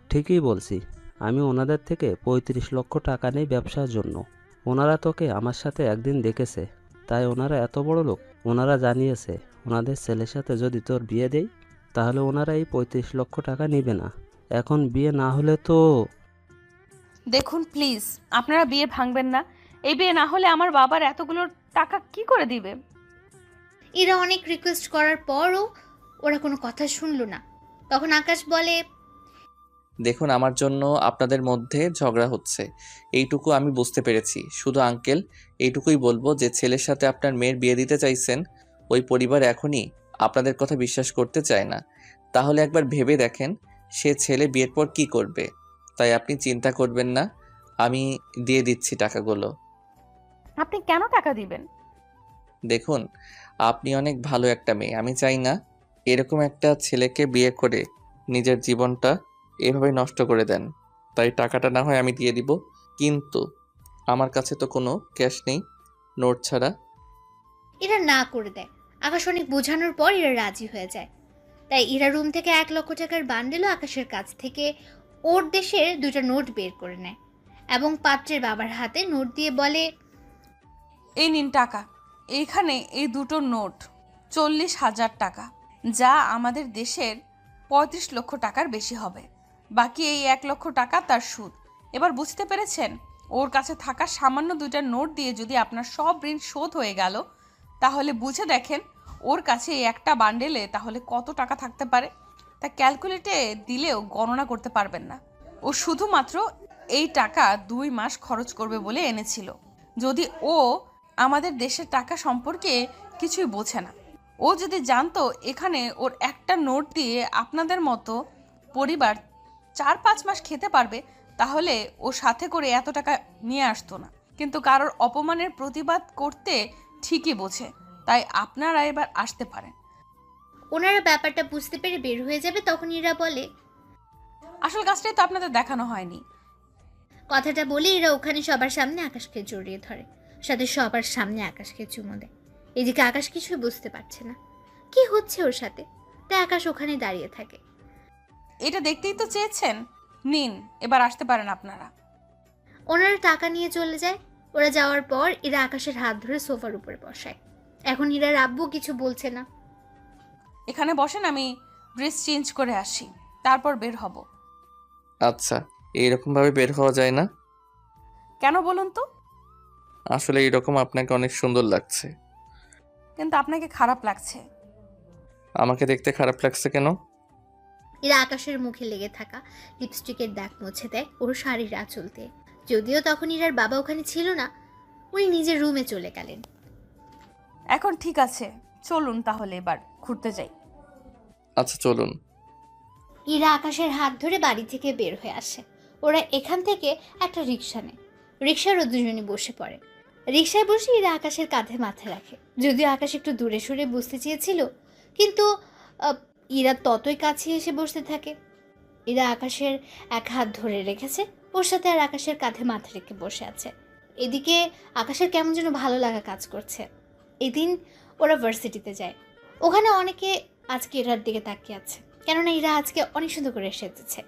ঠিকই বলছি। আমি ওনাদের থেকে 35 লক্ষ টাকা নেই ব্যবসার জন্য। ওনারা তোকে আমার সাথে একদিন দেখেছে, তাই ওনারা এত বড় লোক। ওনারা জানিয়েছে ওনাদের ছেলের সাথে যদি তোর বিয়ে দেই তাহলে ওনারা এই 35 লক্ষ টাকা নেবে না। এখন বিয়ে না হলে তো... দেখুন প্লিজ, আপনারা বিয়ে ভাঙবেন না। এই বিয়ে না হলে আমার বাবার এতগুলো টাকা কি করে দিবে? ইরা অনেক রিকোয়েস্ট করার পরও ওরা কোনো কথা শুনলো না। তখন আকাশ বলে, দেখুন, আমার জন্য আপনাদের মধ্যে ঝগড়া হচ্ছে, এইটুকু আমি বুঝতে পেরেছি। শুধু আঙ্কেল, এইটুকুই বলবো যে ছেলের সাথে আপনার মেয়ের বিয়ে দিতে চাইছেন, ওই পরিবার এখনই আপনাদের কথা বিশ্বাস করতে চায় না। তাহলে একবার ভেবে দেখেন সে ছেলে বিয়ের পর কি করবে। তাই আপনি চিন্তা করবেন না, আমি দিয়ে দিচ্ছি টাকাগুলো। আপনি কেন টাকা দিবেন? দেখুন, আপনি অনেক ভালো একটা মেয়ে। আমি চাই না এরকম একটা ছেলেকে বিয়ে করে নিজের জীবনটা এভাবে নষ্ট করে দেন। তাই টাকাটা না হয় আমি দিয়ে দিব, কিন্তু আমার কাছে তো কোনো ক্যাশ নেই, নোট ছাড়া। ইরা না করে দেয়। আকাশ অনেক বোঝানোর পর ইরা রাজি হয়ে যায়। তাই ইরা রুম থেকে 1 লক্ষ টাকার বান্ডেলও আকাশের কাছ থেকে ওর দেশের 2টা নোট বের করে নেয় এবং পাত্রের বাবার হাতে নোট দিয়ে বলে, এই নিন টাকা। এইখানে এই দুটো নোট 40,000 টাকা, যা আমাদের দেশের 35 লক্ষ টাকার বেশি হবে। বাকি এই 1 লক্ষ টাকা তার সুদ। এবার বুঝতে পেরেছেন? ওর কাছে থাকা সামান্য 2টা নোট দিয়ে যদি আপনার সব ঋণ শোধ হয়ে গেল, তাহলে বুঝে দেখেন ওর কাছে এই একটা বান্ডেলে তাহলে কত টাকা থাকতে পারে। তা ক্যালকুলেটে দিলেও গণনা করতে পারবেন না। ও শুধুমাত্র এই টাকা 2 মাস খরচ করবে বলে এনেছিল। যদি ও আমাদের দেশের টাকা সম্পর্কে কিছুই বোঝে না। ও যদি জানতো এখানে ওর একটা নোট দিয়ে আপনাদের মতো পরিবার 4-5 মাস খেতে পারবে, তাহলে ও সাথে করে এত টাকা নিয়ে আসতো না। কিন্তু কারোর অপমানের প্রতিবাদ করতে ঠিকই বোঝে। তাই আপনারা এবার আসতে পারেন। ওনারা ব্যাপারটা বুঝতে পেরে বের হয়ে যাবে। তখন ইরা বলে, আসল কাজটাই তো আপনাদের দেখানো হয়নি। কথাটা বলে এরা ওখানে সবার সামনে আকাশকে জড়িয়ে ধরে, সাথে সবার সামনে আকাশকে চুমো দেয়। এদিকে আকাশ কিছুই বুঝতে পারছে না কি হচ্ছে ওর সাথে, তাই আকাশ ওখানে দাঁড়িয়ে থাকে। এটা দেখতেই তো চেয়েছেন, নিন, এবার আসতে পারেন আপনারা। ওনারা টাকা নিয়ে চলে যায়। ওরা যাওয়ার পর এরা আকাশের হাত ধরে সোফার উপরে বসায়। এখন ইরার আব্বু কিছু বলছে না। এখানে বসেন, আমি ড্রেস চেঞ্জ করে আসি, তারপর বের হব। আচ্ছা, এইরকম ভাবে বের হওয়া যায় না? কেন বলুন তো? আসলে এইরকম আপনাকে অনেক সুন্দর লাগছে। কিন্তু আপনাকে খারাপ লাগছে। আমাকে দেখতে খারাপ লাগছে কেন? এরা আকাশের মুখে লেগে থাকা লিপস্টিকের দাগ মুছে দেয় ওর শাড়ির আঁচল দিয়ে। যদিও তখন ইরার বাবা ওখানে ছিল না, উনি নিজের রুমে চলে গেলেন। এখন ঠিক আছে, চলুন তাহলে এবার ঘুরতে যাই। আচ্ছা চলুন। ইরা আকাশের হাত ধরে বাড়ি থেকে বের হয়ে আসে। ওরা এখান থেকে একটা রিক্সা নেয়। রিক্সারও দুজনই বসে পড়ে। রিক্সায় বসে ইরা আকাশের কাঁধে মাথা রাখে। যদিও আকাশ একটু দূরে সরে বসতে চেয়েছিল, কিন্তু ইরা ততই কাছে এসে বসতে থাকে। ইরা আকাশের এক হাত ধরে রেখেছে, ওর সাথে আর আকাশের কাঁধে মাথা রেখে বসে আছে। এদিকে আকাশের কেমন যেন ভালো লাগা কাজ করছে। এদিন ওরা ভার্সিটিতে যায়। ওখানে অনেকে আজকে ইরার দিকে তাকিয়ে আছে, কেননা ইরা আজকে অনেক সুন্দর করে সেজেছে।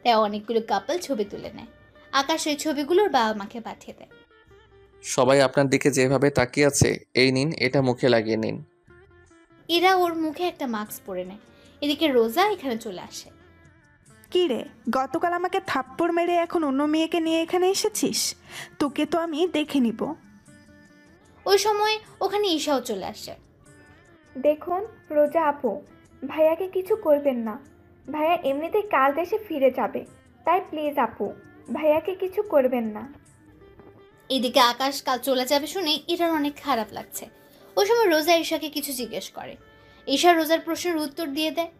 তাই অনেকগুলো কাপল ছবি তুলে নেয়। আকাশ ওই ছবিগুলোর বাবা মাকে পাঠিয়ে দেয়। সবাই আপনার দিকে যেভাবে তাকিয়ে আছে, এই নিন, এটা মুখে লাগিয়ে নিন। ইরা ওর মুখে একটা মাস্ক পরে নেয়। এদিকে রোজা এখানে চলে আসে। কি রে, গতকাল আমাকে থাপ্পড় মেরে এখন অন্য মেয়েকে নিয়ে এখানে এসেছিস? তোকে তো আমি দেখে নিব। ওই সময় ওখানে ঈশাও চলে আসে। দেখুন রোজা আপু, ভাইয়াকে কিছু করবেন না। ভাইয়া এমনিতেই কাল দেশে ফিরে যাবে, তাই প্লিজ আপু ভাইয়াকে কিছু করবেন না। এদিকে আকাশ কাল চলে যাবে শুনে ইরার অনেক খারাপ লাগছে। ওই সময় রোজা ঈশাকে কিছু জিজ্ঞেস করে। ঈশা রোজার প্রশ্নের উত্তর দিয়ে দেয়।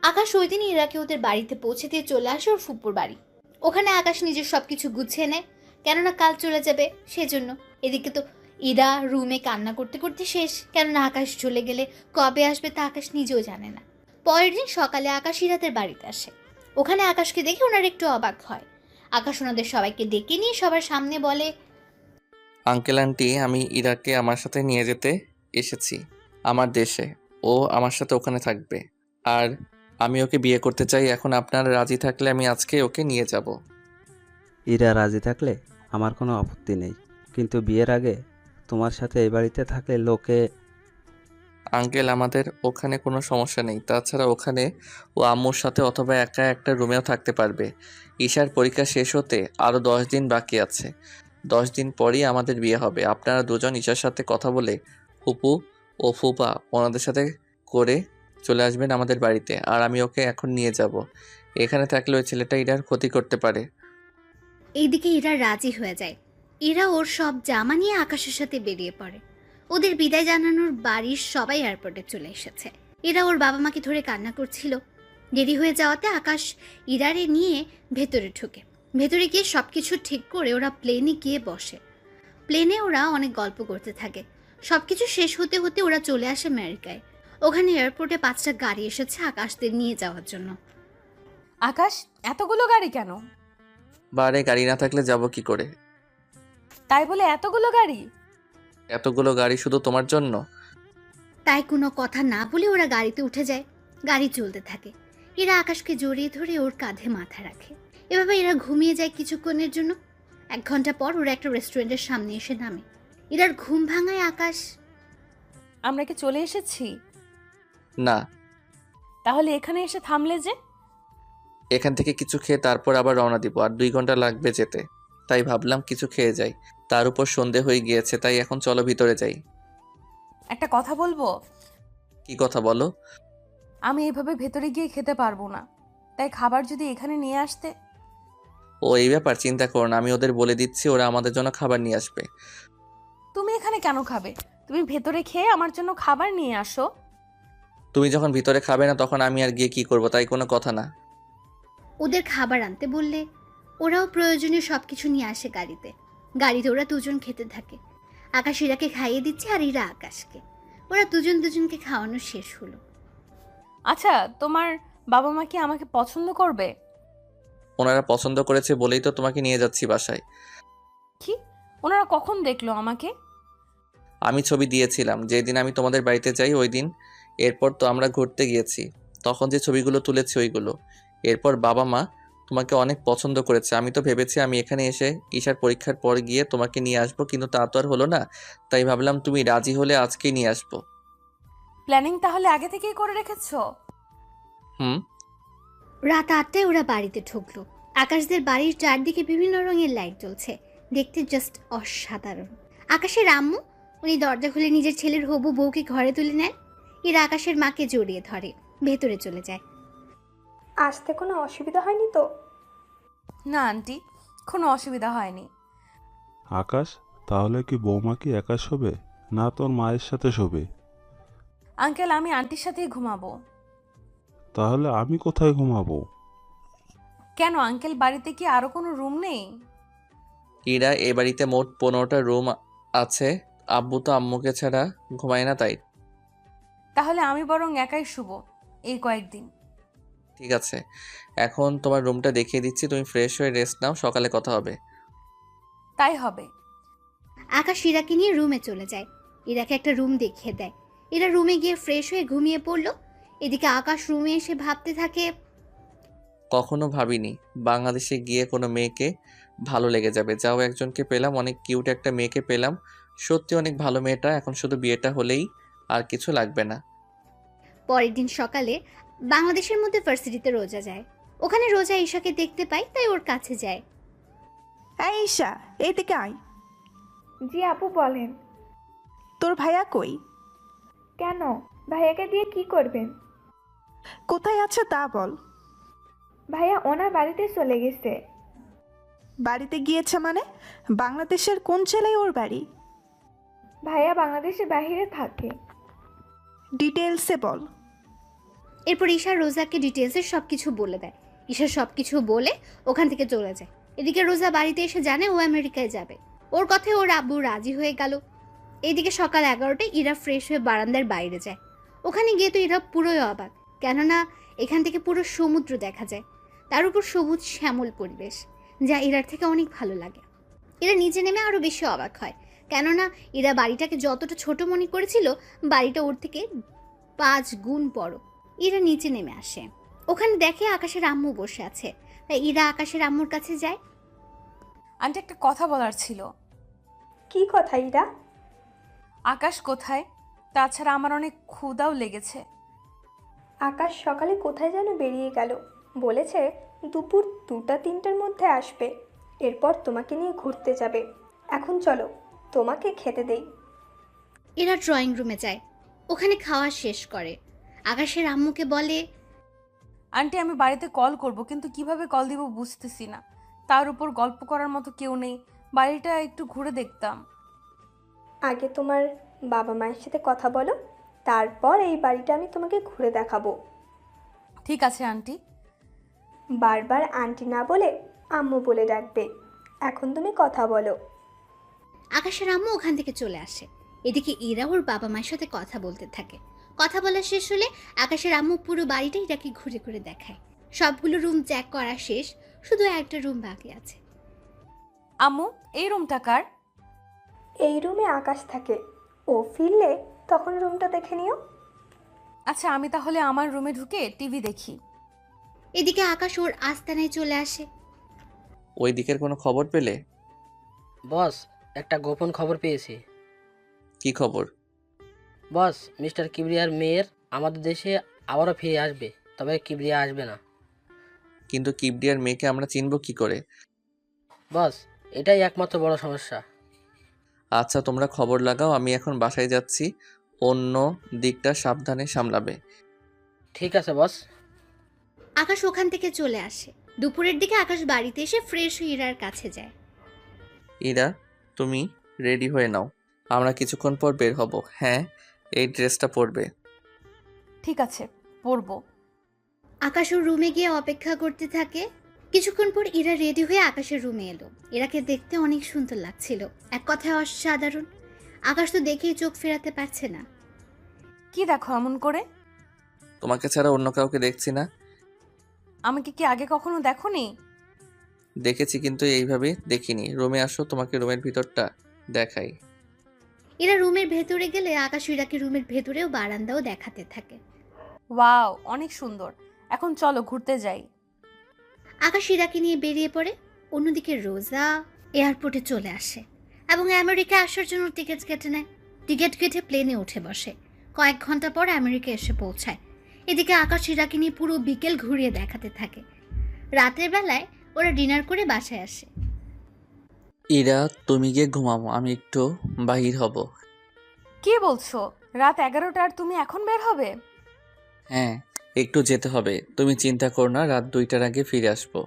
আকাশ ওই দিন ইরাকে ওদের বাড়িতে পৌঁছে দিয়ে চলে আসে ওর ফুপুর বাড়ি। ওখানে আকাশ নিজের সব কিছু গুছিয়ে নেয়, কেননা কাল চলে যাবে সেজন্য। এদিকে তো ইরা রুমে কান্না করতে করতে শেষ, কেননা আকাশ চলে গেলে কবে আসবে তা আকাশ নিজেও জানে না। পরের দিন সকালে আকাশ ইরাদের বাড়িতে আসে। ওখানে আকাশকে দেখে ওনার একটু অবাক হয়। আকাশ ওনাদের সবাইকে ডেকে নিয়ে সবার সামনে বলে, আঙ্কেল আন্টি, আমি ইরাকে আমার সাথে নিয়ে যেতে এসেছি আমার দেশে। ও আমার সাথে ওখানে থাকবে, আর আমি ওকে বিয়ে করতে চাই। এখন আপনারা রাজি থাকলে আমি আজকে ওকে নিয়ে যাব। ইরা রাজি থাকলে আমার কোনো আপত্তি নেই, কিন্তু বিয়ের আগে তোমার সাথে এই বাড়িতে থাকলে লোকে। আঙ্কেল, আমাদের ওখানে কোনো সমস্যা নেই। তাছাড়া ওখানে ও আম্মুর সাথে অথবা একা একটা রুমেও থাকতে পারবে। ঈশার পরীক্ষা শেষ হতে আরও 10 দিন বাকি আছে। 10 দিন পরই আমাদের বিয়ে হবে। আপনারা দুজন ঈশার সাথে কথা বলে ফুপু ও ফুপা ওনাদের সাথে করে চলে আসবেন আমাদের বাড়িতে, আর আমি ওকে এখন নিয়ে যাব। এখানে থাকলে ওই ছেলেটা ইরার ক্ষতি করতে পারে। এইদিকে ইরা রাজি হয়ে যায়। ইরা ওর সব জামা নিয়ে আকাশের সাথে বেরিয়ে পড়ে। ওদের বিদায় জানানোর বাড়ির সবাই এয়ারপোর্টে চলে এসেছে। ইরা ওর বাবা মাকে ধরে কান্না করছিল। দেরি হয়ে যাওয়াতে আকাশ ইরারে নিয়ে ভেতরে ঢুকে। ভেতরে গিয়ে সব কিছু ঠিক করে ওরা প্লেনে গিয়ে বসে। প্লেনে ওরা অনেক গল্প করতে থাকে। সব কিছু শেষ হতে হতে ওরা চলে আসে আমেরিকায়। ওখানে এয়ারপোর্টে 5টা গাড়ি এসেছে আকাশদের নিয়ে যাওয়ার জন্য। আকাশ, এতগুলো গাড়ি কেন? বারে গাড়ি না থাকলে যাব কি করে? তাই বলে এতগুলো গাড়ি? এতগুলো গাড়ি শুধু তোমার জন্য? তাই কোনো কথা না বলে ওরা গাড়িতে উঠে যায়। গাড়ি চলতে থাকে। এরা আকাশকে জড়িয়ে ধরে ওর কাঁধে মাথা রাখে। এভাবে এরা ঘুমিয়ে যায় কিছুক্ষণের জন্য। 1 ঘন্টা পর ওরা একটা রেস্টুরেন্টের সামনে এসে নামে। এরার ঘুম ভাঙায় আকাশ। আমরা কি চলে এসেছি? না। তাহলে এখানে এসে থামলে যে? এখান থেকে কিছু খেয়ে তারপর আবার রওনা দিব, আর 2 ঘন্টা লাগবে যেতে। তাই ভাবলাম কিছু খেয়ে যাই। তার উপর সন্ধে হয়ে গিয়েছে, তাই এখন চলো ভিতরে যাই। একটা কথা বলবো? কি কথা বলো? আমি এভাবে ভেতরে গিয়ে খেতে পারবো না, তাই খাবার যদি এখানে নিয়ে আসতে। ও এই ব্যাপার, চিন্তা করো না, আমি ওদের বলে দিচ্ছি, ওরা আমাদের জন্য খাবার নিয়ে আসবে। তুমি এখানে কেন খাবে? তুমি ভেতরে খেয়ে আমার জন্য খাবার নিয়ে আসো। তুমি যখন ভিতরে খাবে না তখন আমি আর গিয়ে কি করব? তাই কোনো কথা না। ওদের খাবার আনতে বললে ওরাও প্রয়োজনীয় সবকিছু নিয়ে আসে গাড়িতে। গাড়িতে ওরা দুজন খেতে থাকে। আকাশ ইরাকে খাইয়ে দিচ্ছে আর ইরা আকাশকে। ওরা দুজনকে খাওয়ানো শেষ হলো। আচ্ছা, তোমার বাবা মা কি আমাকে পছন্দ করবে? ওনারা পছন্দ করেছে বলেই তো তোমাকে নিয়ে যাচ্ছি বাসায়। কি? ওনারা কখন দেখলো আমাকে? আমি ছবি দিয়েছিলাম যেদিন আমি তোমাদের বাড়িতে যাই ওই দিন। এরপর তো আমরা ঘুরতে গিয়েছি, তখন যে ছবিগুলো তুলেছি ওইগুলো। এরপর বাবা মা তোমাকে অনেক পছন্দ করেছে। আমি তো ভেবেছি আমি এখানে এসে ঈশার পরীক্ষার পর গিয়ে তোমাকে নিয়ে আসবো, কিন্তু তা তো আর হলো না। তাই ভাবলাম তুমি রাজি হলে আজকেই নিয়ে আসবো। প্ল্যানিং তাহলে আগে থেকেই করে রেখেছো? হুম। রাত 8টায় ওরা বাড়িতে ঢুকলো। আকাশদের বাড়ির চারদিকে বিভিন্ন রঙের লাইট জ্বলছে, দেখতে জাস্ট অসাধারণ। আকাশের আম্মু উনি দরজা খুলে নিজের ছেলের হবু বউকে ঘরে তুলে নেন। এরা আকাশের মাকে জড়িয়ে ধরে ভেতরে চলে যায়। আসতে কোনো অসুবিধা হয়নি তো? না আন্টি, কোনো অসুবিধা হয়নি। আকাশ, তাহলে কি বৌমা কি একা শোবে না তোর মায়ের সাথে শোবে? আঙ্কেল আমি আন্টির সাথেই ঘুমাবো। তাহলে আমি কোথায় ঘুমাবো? কেন আঙ্কেল, বাড়িতে কি আরো কোনো রুম নেই? ইরা, এ বাড়িতে মোট 15টা রুম আছে। আব্বু তো আম্মুকে ছাড়া ঘুমায় না, তাই। তাহলে আমি বরং একাই শুবো এই কয়েকদিন। ঠিক আছে, এখন তোমার রুমটা দেখিয়ে দিচ্ছি, তুমি ফ্রেশ হয়ে রেস্ট নাও, সকালে কথা হবে। তাই হবে। আকাশ ইরাকে নিয়ে রুমে চলে যায়। ইরাকে একটা রুম দেখিয়ে দেয়। এরা রুমে গিয়ে ফ্রেশ হয়ে ঘুমিয়ে পড়লো। এদিকে আকাশ রুমে এসে ভাবতে থাকে, কখনো ভাবিনি বাংলাদেশে গিয়ে কোনো মেয়েকে ভালো লেগে যাবে। যাও, একজনকে পেলাম, অনেক কিউট একটা মেয়েকে পেলাম, সত্যি অনেক ভালো মেয়েটা। এখন শুধু বিয়েটা হলেই আর কিছু লাগবে না। পরের দিন সকালে বাংলাদেশের মধ্যে ভার্সিটিতে রোজা যায়। ওখানে রোজা ঈশাকে দেখতে পায়, তাই ওর কাছে যায়। এই ঈশা, এইদিকে আয়। জি আপু বলেন। তোর ভাইয়া কই? কেন, ভাইয়াকে দিয়ে কি করবেন? কোথায় আছে তা বল। ভাইয়া ওনার বাড়িতে চলে গেছে। বাড়িতে গিয়েছে মানে? বাংলাদেশের কোন জেলায় ওর বাড়ি? ভাইয়া বাংলাদেশের বাইরে থাকে। ডিটেলসে বল। এরপর ঈশা রোজাকে ডিটেলসে সবকিছু বলে দেয়। ঈশা সবকিছু বলে ওখান থেকে চলে যায়। এদিকে রোজা বাড়িতে এসে জানে ও আমেরিকায় যাবে। ওর কথায় ওর আব্বু রাজি হয়ে গেল। এইদিকে সকাল 11টায় ইরা ফ্রেশ হয়ে বারান্দার বাইরে যায়। ওখানে গিয়ে তো ইরা পুরোই অবাক, কেননা এখান থেকে পুরো সমুদ্র দেখা যায়, তার উপর সবুজ শ্যামল পরিবেশ, যা ইরার থেকে অনেক ভালো লাগে। এরা নিচে নেমে আরও বেশি অবাক হয়, কেননা ইরা বাড়িটাকে যতটা ছোট মনে করেছিল বাড়িটা ওর থেকে 5 গুণ বড়। ইরা নিচে নেমে আসে, ওখানে দেখে আকাশের আম্মু বসে আছে, তাই ইরা আকাশের আম্মুর কাছে যায়। আন্টি একটা কথা বলার ছিল। কি কথা ইরা? আকাশ কোথায়? তাছাড়া আমার অনেক ক্ষুধাও লেগেছে। আকাশ সকালে কোথায় যেন বেরিয়ে গেল, বলেছে দুপুর 2টা-3টার মধ্যে আসবে, এরপর তোমাকে নিয়ে ঘুরতে যাবে। এখন চলো তোমাকে খেতে দেই। এরা ড্রয়িং রুমে যায়, ওখানে খাওয়া শেষ করে। আকাশের আম্মুকে বলে, আন্টি আমি বাড়িতে কল করব, কিন্তু কিভাবে কল দিব বুঝতেছি না। তার উপর গল্প করার মতো কেউ নেই, বাড়িটা একটু ঘুরে দেখতাম। আগে তোমার বাবা মায়ের সাথে কথা বলো, তারপর এই বাড়িটা আমি তোমাকে ঘুরে দেখাবো। ঠিক আছে আন্টি। বারবার আন্টি না বলে আম্মু বলে ডাকবে। এখন তুমি কথা বলো। আকাশের আম্মু ওখান থেকে চলে আসে। এদিকে ইরা ওর বাবা মায়ের সাথে কথা বলতে থাকে। কথা বলা শেষ হলে আকাশের আম্মু পুরো বাড়িটা ইরাকে ঘুরে ঘুরে দেখায়। সবগুলো রুম চেক করা শেষ, শুধু একটা রুম বাকি আছে। আম্মু এই রুমটা কার? এই রুমে আকাশ থাকে, ও ফিরলে তখন রুমটা দেখে নিও। আচ্ছা আমি তাহলে আমার রুমে ঢুকে টিভি দেখি। এদিকে আকাশ ওর আস্তানায় চলে আসে। ওই দিকের কোনো খবর পেলে? বস, একটা গোপন খবর পেয়েছি। কি খবর? বস, মিস্টার কিবরিয়ার মেয়ের আমাদের দেশে আবারও ফিরে আসবে, তবে কিবরিয়া আসবে না। কিন্তু কিবরিয়ার মেয়েকে আমরা চিনব কি করে? বস, এটাই একমাত্র বড় সমস্যা। আচ্ছা তোমরা খবর লাগাও, আমি এখন বাসায় যাচ্ছি, অন্য দিকটা সাবধানে সামলাবে। ঠিক আছে বস। আকাশ ওখান থেকে চলে আসে। দুপুরের দিকে আকাশ বাড়িতে এসে ফ্রেশ হয়ে ইরার কাছে যায়। ইরা, তুমি রেডি হয়ে নাও, আমরা কিছুক্ষণ পর বের হব। হ্যাঁ, এই ড্রেসটা পরবে। ঠিক আছে পরবো। আকাশ ওর রুমে গিয়ে অপেক্ষা করতে থাকে। কিছুক্ষণ পর ইরা রেডি হয়ে আকাশের রুমে এলো। ইরাকে দেখতে অনেক সুন্দর লাগছিল, এক কথায় অসাধারণ। আকাশ তো দেখেই চোখ ফেরাতে পারছে না। কি দেখো এমন করে? তোমাকে ছাড়া অন্য কাউকে দেখছি না। আমাকে কি আগে কখনো দেখোনি? দেখেছি কিন্তু এইভাবে দেখিনি। রুমে আসো, তোমাকে রুমের ভিতরটা দেখাই। এরা রুমের ভেতরে গেলে আকাশ ইরাকে রুমের ভেতরেও বারান্দাও দেখাতে থাকে। ওয়াও অনেক সুন্দর, এখন চলো ঘুরতে যাই। আকাশ ইরাকে নিয়ে বেরিয়ে পড়ে। অন্যদিকে রোজা এয়ারপোর্টে চলে আসে এবং আমেরিকা আসার জন্য টিকিট কেটে নেয়। টিকিট কেটে প্লেনে উঠে বসে। কয়েক ঘন্টা পর আমেরিকা এসে পৌঁছায়। এদিকে আকাশ ইরাকে নিয়ে পুরো বিকেল ঘুরিয়ে দেখাতে থাকে। রাতের বেলায় ওরা ডিনার করে বাসায় আসে। ইরা, তুমি গিয়ে ঘুমাবো, আমি একটু বাহির হব। কি বলছো? রাত 11টার তুমি এখন বের হবে? হ্যাঁ, একটু যেতে হবে। তুমি চিন্তা করো না, রাত 2টার আগে ফিরে আসবো।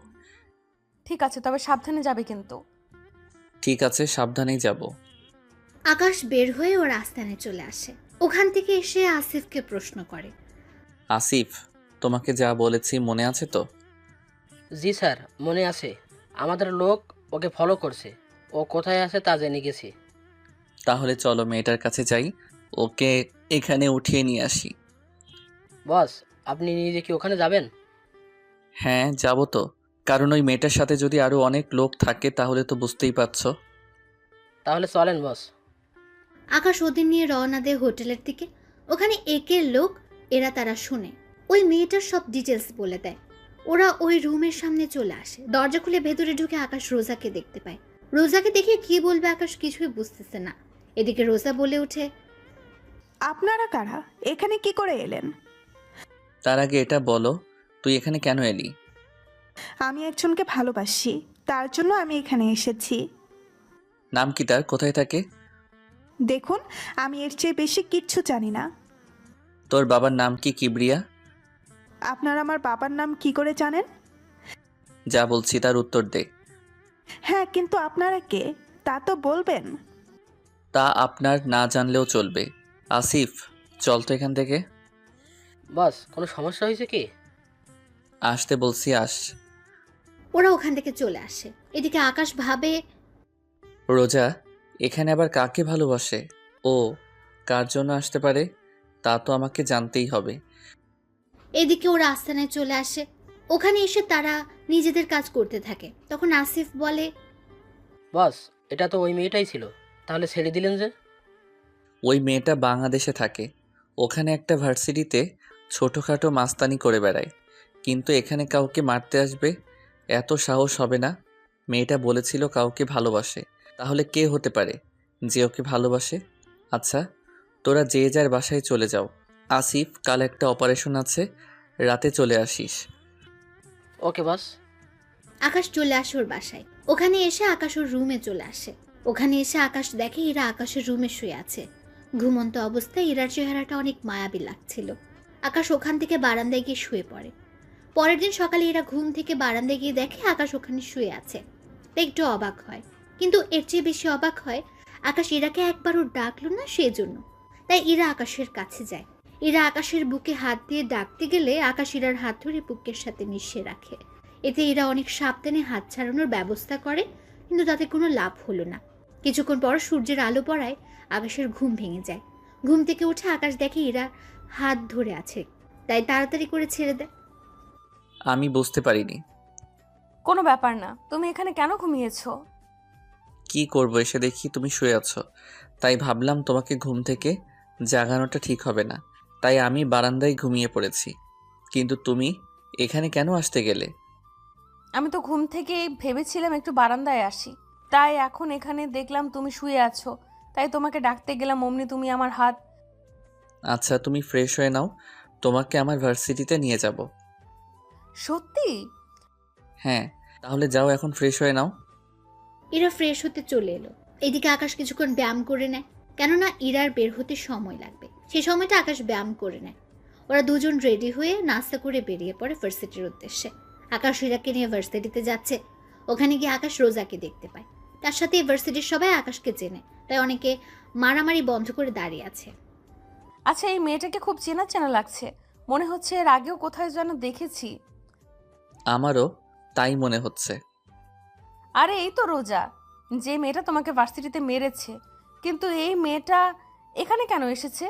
ঠিক আছে, তবে সাবধানে যাবে কিন্তু। ঠিক আছে, সাবধানেই যাব। আকাশ বের হয়ে ওর আস্তানে চলে আসে। ওখান থেকে এসে আসিফকে প্রশ্ন করে, আসিফ, তোমাকে যা বলেছি মনে আছে তো? জি স্যার, মনে আছে। আমাদের লোক ওকে ফলো করছে। ও কোথায় আছে তা জেনে গেছি। তাহলে চলো মেয়েটার কাছে যাই, ওকে এখানে উঠিয়ে নিয়ে আসি। বস, আপনি নিজে কি ওখানে যাবেন? হ্যাঁ, যাবো তো। কারণ ওই মেয়েটার সাথে যদি আরো অনেক লোক থাকে তাহলে তো বুঝতেই পারছো। তাহলে চলেন বস। আকাশ ওদের নিয়ে রওনা দেয় হোটেলের দিকে। ওখানে একের লোক, এরা তারা শুনে ওই মেয়েটার সব ডিটেলস বলে দেয়। ওরা ওই রুমের সামনে চলে আসে। দরজা খুলে ভেতরে ঢুকে আকাশ রোজাকে দেখতে পায়। রোজাকে দেখে কি বলবে আকাশ কিছুই বুঝতেছে না। এদিকে রোজা বলে ওঠে, আপনারা কারা? এখানে কি করে এলেন? তার আগে এটা বলো, তুই এখানে কেন এলি? আমি একজনকে ভালোবাসি, তার জন্য আমি এখানে এসেছি। নাম কি তার? কোথায় থাকে? দেখুন, আমি এর চেয়ে বেশি কিচ্ছু জানি না। তোর বাবার নাম কি কিবরিয়া? আপনারা আমার বাবার নাম কি করে জানেন? যা বলছি তার উত্তর দে। হ্যাঁ, কিন্তু আপনারা কে তা তো বলবেন। তা আপনার না জানলেও চলবে। আসিফ, চল তো এখান থেকে। বস, কোনো সমস্যা হয়েছে কি? আসতে বলছি, আস। ওরা ওখান থেকে চলে আসে। এদিকে আকাশ ভাবে, রোজা এখানে আবার কাকে ভালোবাসে? ও কার জন্য আসতে পারে তা তো আমাকে জানতেই হবে। এদিকে ওরা আস্তানায় চলে আসে। ওখানে এসে তারা নিজেদের কাজ করতে থাকে। তখন আসিফ বলে, বস, এটা তো ওই মেয়েটাই ছিল। তাহলে ছেড়ে দিলেন যে? ওই মেয়েটা বাংলাদেশে থাকে। ওখানে একটা ভার্সিটিতে ছোটোখাটো মাস্তানি করে বেড়ায়, কিন্তু এখানে কাউকে মারতে আসবে এত সাহস হবে না। মেয়েটা বলেছিল কাউকে ভালোবাসে। তাহলে কে হতে পারে যে ওকে ভালোবাসে? আচ্ছা, তোরা যে যার বাসায় চলে যাও। আসিফ, কাল একটা অপারেশন আছে, রাতে চলে আসিস। ওকে বস। আকাশ চলে আসে ওর বাসায়। ওখানে এসে আকাশ ওর রুমে চলে আসে। ওখানে এসে আকাশ দেখে ইরা আকাশের রুমে শুয়ে আছে। ঘুমন্ত অবস্থায় ইরার চেহারাটা অনেক মায়াবী লাগছিল। আকাশ ওখান থেকে বারান্দায় গিয়ে শুয়ে পড়ে। পরের দিন সকালে ইরা ঘুম থেকে বারান্দায় গিয়ে দেখে আকাশ ওখানে শুয়ে আছে। তাই একটু অবাক হয়, কিন্তু এর চেয়ে বেশি অবাক হয় আকাশ ইরাকে একবারও ডাকলো না সেজন্য। তাই ইরা আকাশের কাছে যায়। ইরা আকাশের বুকে হাত দিয়ে ডাকতে গেলে আকাশ ইরার হাত ধরে বুকের সাথে মিশিয়ে রাখে। এতে ইরা অনেক সাবধানে হাত ছাড়ানোর ব্যবস্থা করে, কিন্তু তাতে কোনো লাভ হলো না। কিছুক্ষণ পর সূর্যের আলো পড়ায় আকাশের ঘুম ভেঙে যায়। ঘুম থেকে উঠে আকাশ দেখে ইরা হাত ধরে আছে, তাই তাড়াতাড়ি করে ছেড়ে দেয়। আমি বুঝতে পারিনি। কোনো ব্যাপার না, তুমি এখানে কেন ঘুমিয়েছো? কি করব, এসে দেখি তুমি শুয়ে আছো, তাই ভাবলাম তোমাকে ঘুম থেকে জাগানোটা ঠিক হবে না, তাই আমি বারান্দায় ঘুমিয়ে পড়েছি। কিন্তু তুমি এখানে কেন আসতে গেলে? আমি তো ঘুম থেকে ভেবেছিলাম একটু বারান্দায় আসি, তাই এখন এখানে দেখলাম তুমি শুয়ে আছো, তাই তোমাকে ডাকতে গেলাম। অমনি তুমি আমার হাত। আচ্ছা, তুমি ফ্রেশ হয়ে নাও, তোমাকে আমার ভার্সিটিতে নিয়ে যাব। সত্যি? হ্যাঁ, তাহলে যাও, এখন ফ্রেশ হয়ে নাও। ইরা ফ্রেশ হতে চলে এলো। এদিকে আকাশ কিছুক্ষণ ব্যায়াম করে নেয়, কেননা ইরার বের হতে সময় লাগবে। সেই সময়টা আকাশ ব্যায়াম করে নেয়। ওরা দুজন রেডি হয়ে নাস্তা করে বেরিয়ে পড়ে ভার্সিটির উদ্দেশ্যে। আকাশ ইরাকে নিয়ে ভার্সিটিতে যাচ্ছে। ওখানে গিয়ে আকাশ রোজাকে দেখতে পায়। তার সাথে ভার্সিটির সবাই আকাশকে চেনে, তাই অনেকে মারামারি বন্ধ করে দাঁড়িয়ে আছে। আচ্ছা, এই মেয়েটাকে খুব চেনা চেনা লাগছে, মনে হচ্ছে এর আগেও কোথায় যেন দেখেছি। আমারও তাই মনে হচ্ছে। আরে এই তো রোজা, যে মেয়েটা তোমাকে ভার্সিটিতে মেরেছে। কিন্তু এই মেয়েটা এখানে কেন এসেছে?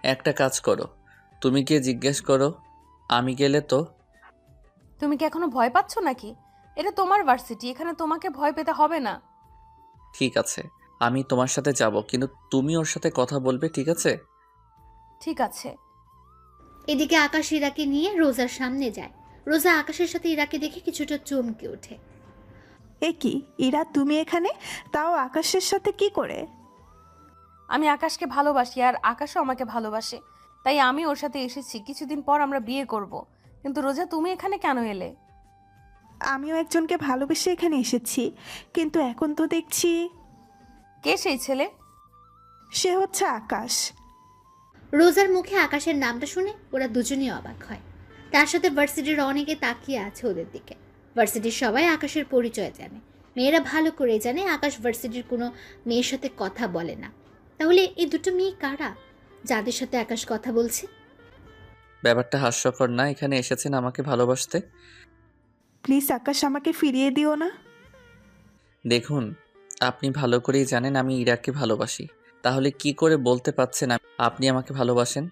একটা কাজ করো, তুমি গিয়ে জিজ্ঞেস করো। আমি গেলে তো। তুমি কি এখনো ভয় পাচ্ছ নাকি? এটা তোমার ভার্সিটি, এখানে তোমাকে ভয় পেতে হবে না। ঠিক আছে, আমি তোমার সাথে যাব, কিন্তু তুমি ওর সাথে কথা বলবে, ঠিক আছে? ঠিক আছে। এদিকে আকাশ ইরাকে নিয়ে রোজার সামনে যায়। রোজা আকাশের সাথে ইরাকে দেখে কিছুটা চমকে ওঠে। এ কি ইরা, তুমি এখানে, তাও আকাশের সাথে কি করে? আমি আকাশকে ভালোবাসি আর আকাশও আমাকে ভালোবাসে, তাই আমি ওর সাথে এসেছি। কিছুদিন পর আমরা বিয়ে করব। কিন্তু রোজা, তুমি এখানে কেন এলে? আমিও একজনকে ভালোবেসে এখানে এসেছি, কিন্তু এখন তো দেখছি। কে সেই ছেলে? সে হচ্ছে আকাশ। রোজার মুখে আকাশের নামটা শুনে ওরা দুজনেই অবাক হয়। তার সাথে ভার্সিটির অনেকে তাকিয়ে আছে ওদের দিকে। ভার্সিটির সবাই আকাশের পরিচয় জানে, মেয়েরা ভালো করে জানে আকাশ ভার্সিটির কোনো মেয়ের সাথে কথা বলে না। তাহলে এই দুটো মেয়ে কারা যাদের সাথে আকাশ কথা বলছে? ব্যাপারটা হাস্যকর না? এখানে এসেছেন আমাকে ভালোবাসতে। প্লিজ আকাশ, আমাকে ফিরিয়ে দিও না। দেখুন, আপনি ভালো করেই জানেন আমি ইরাকে ভালোবাসি, তাহলে কি করে বলতে পারছেন আপনি আমাকে ভালোবাসেন?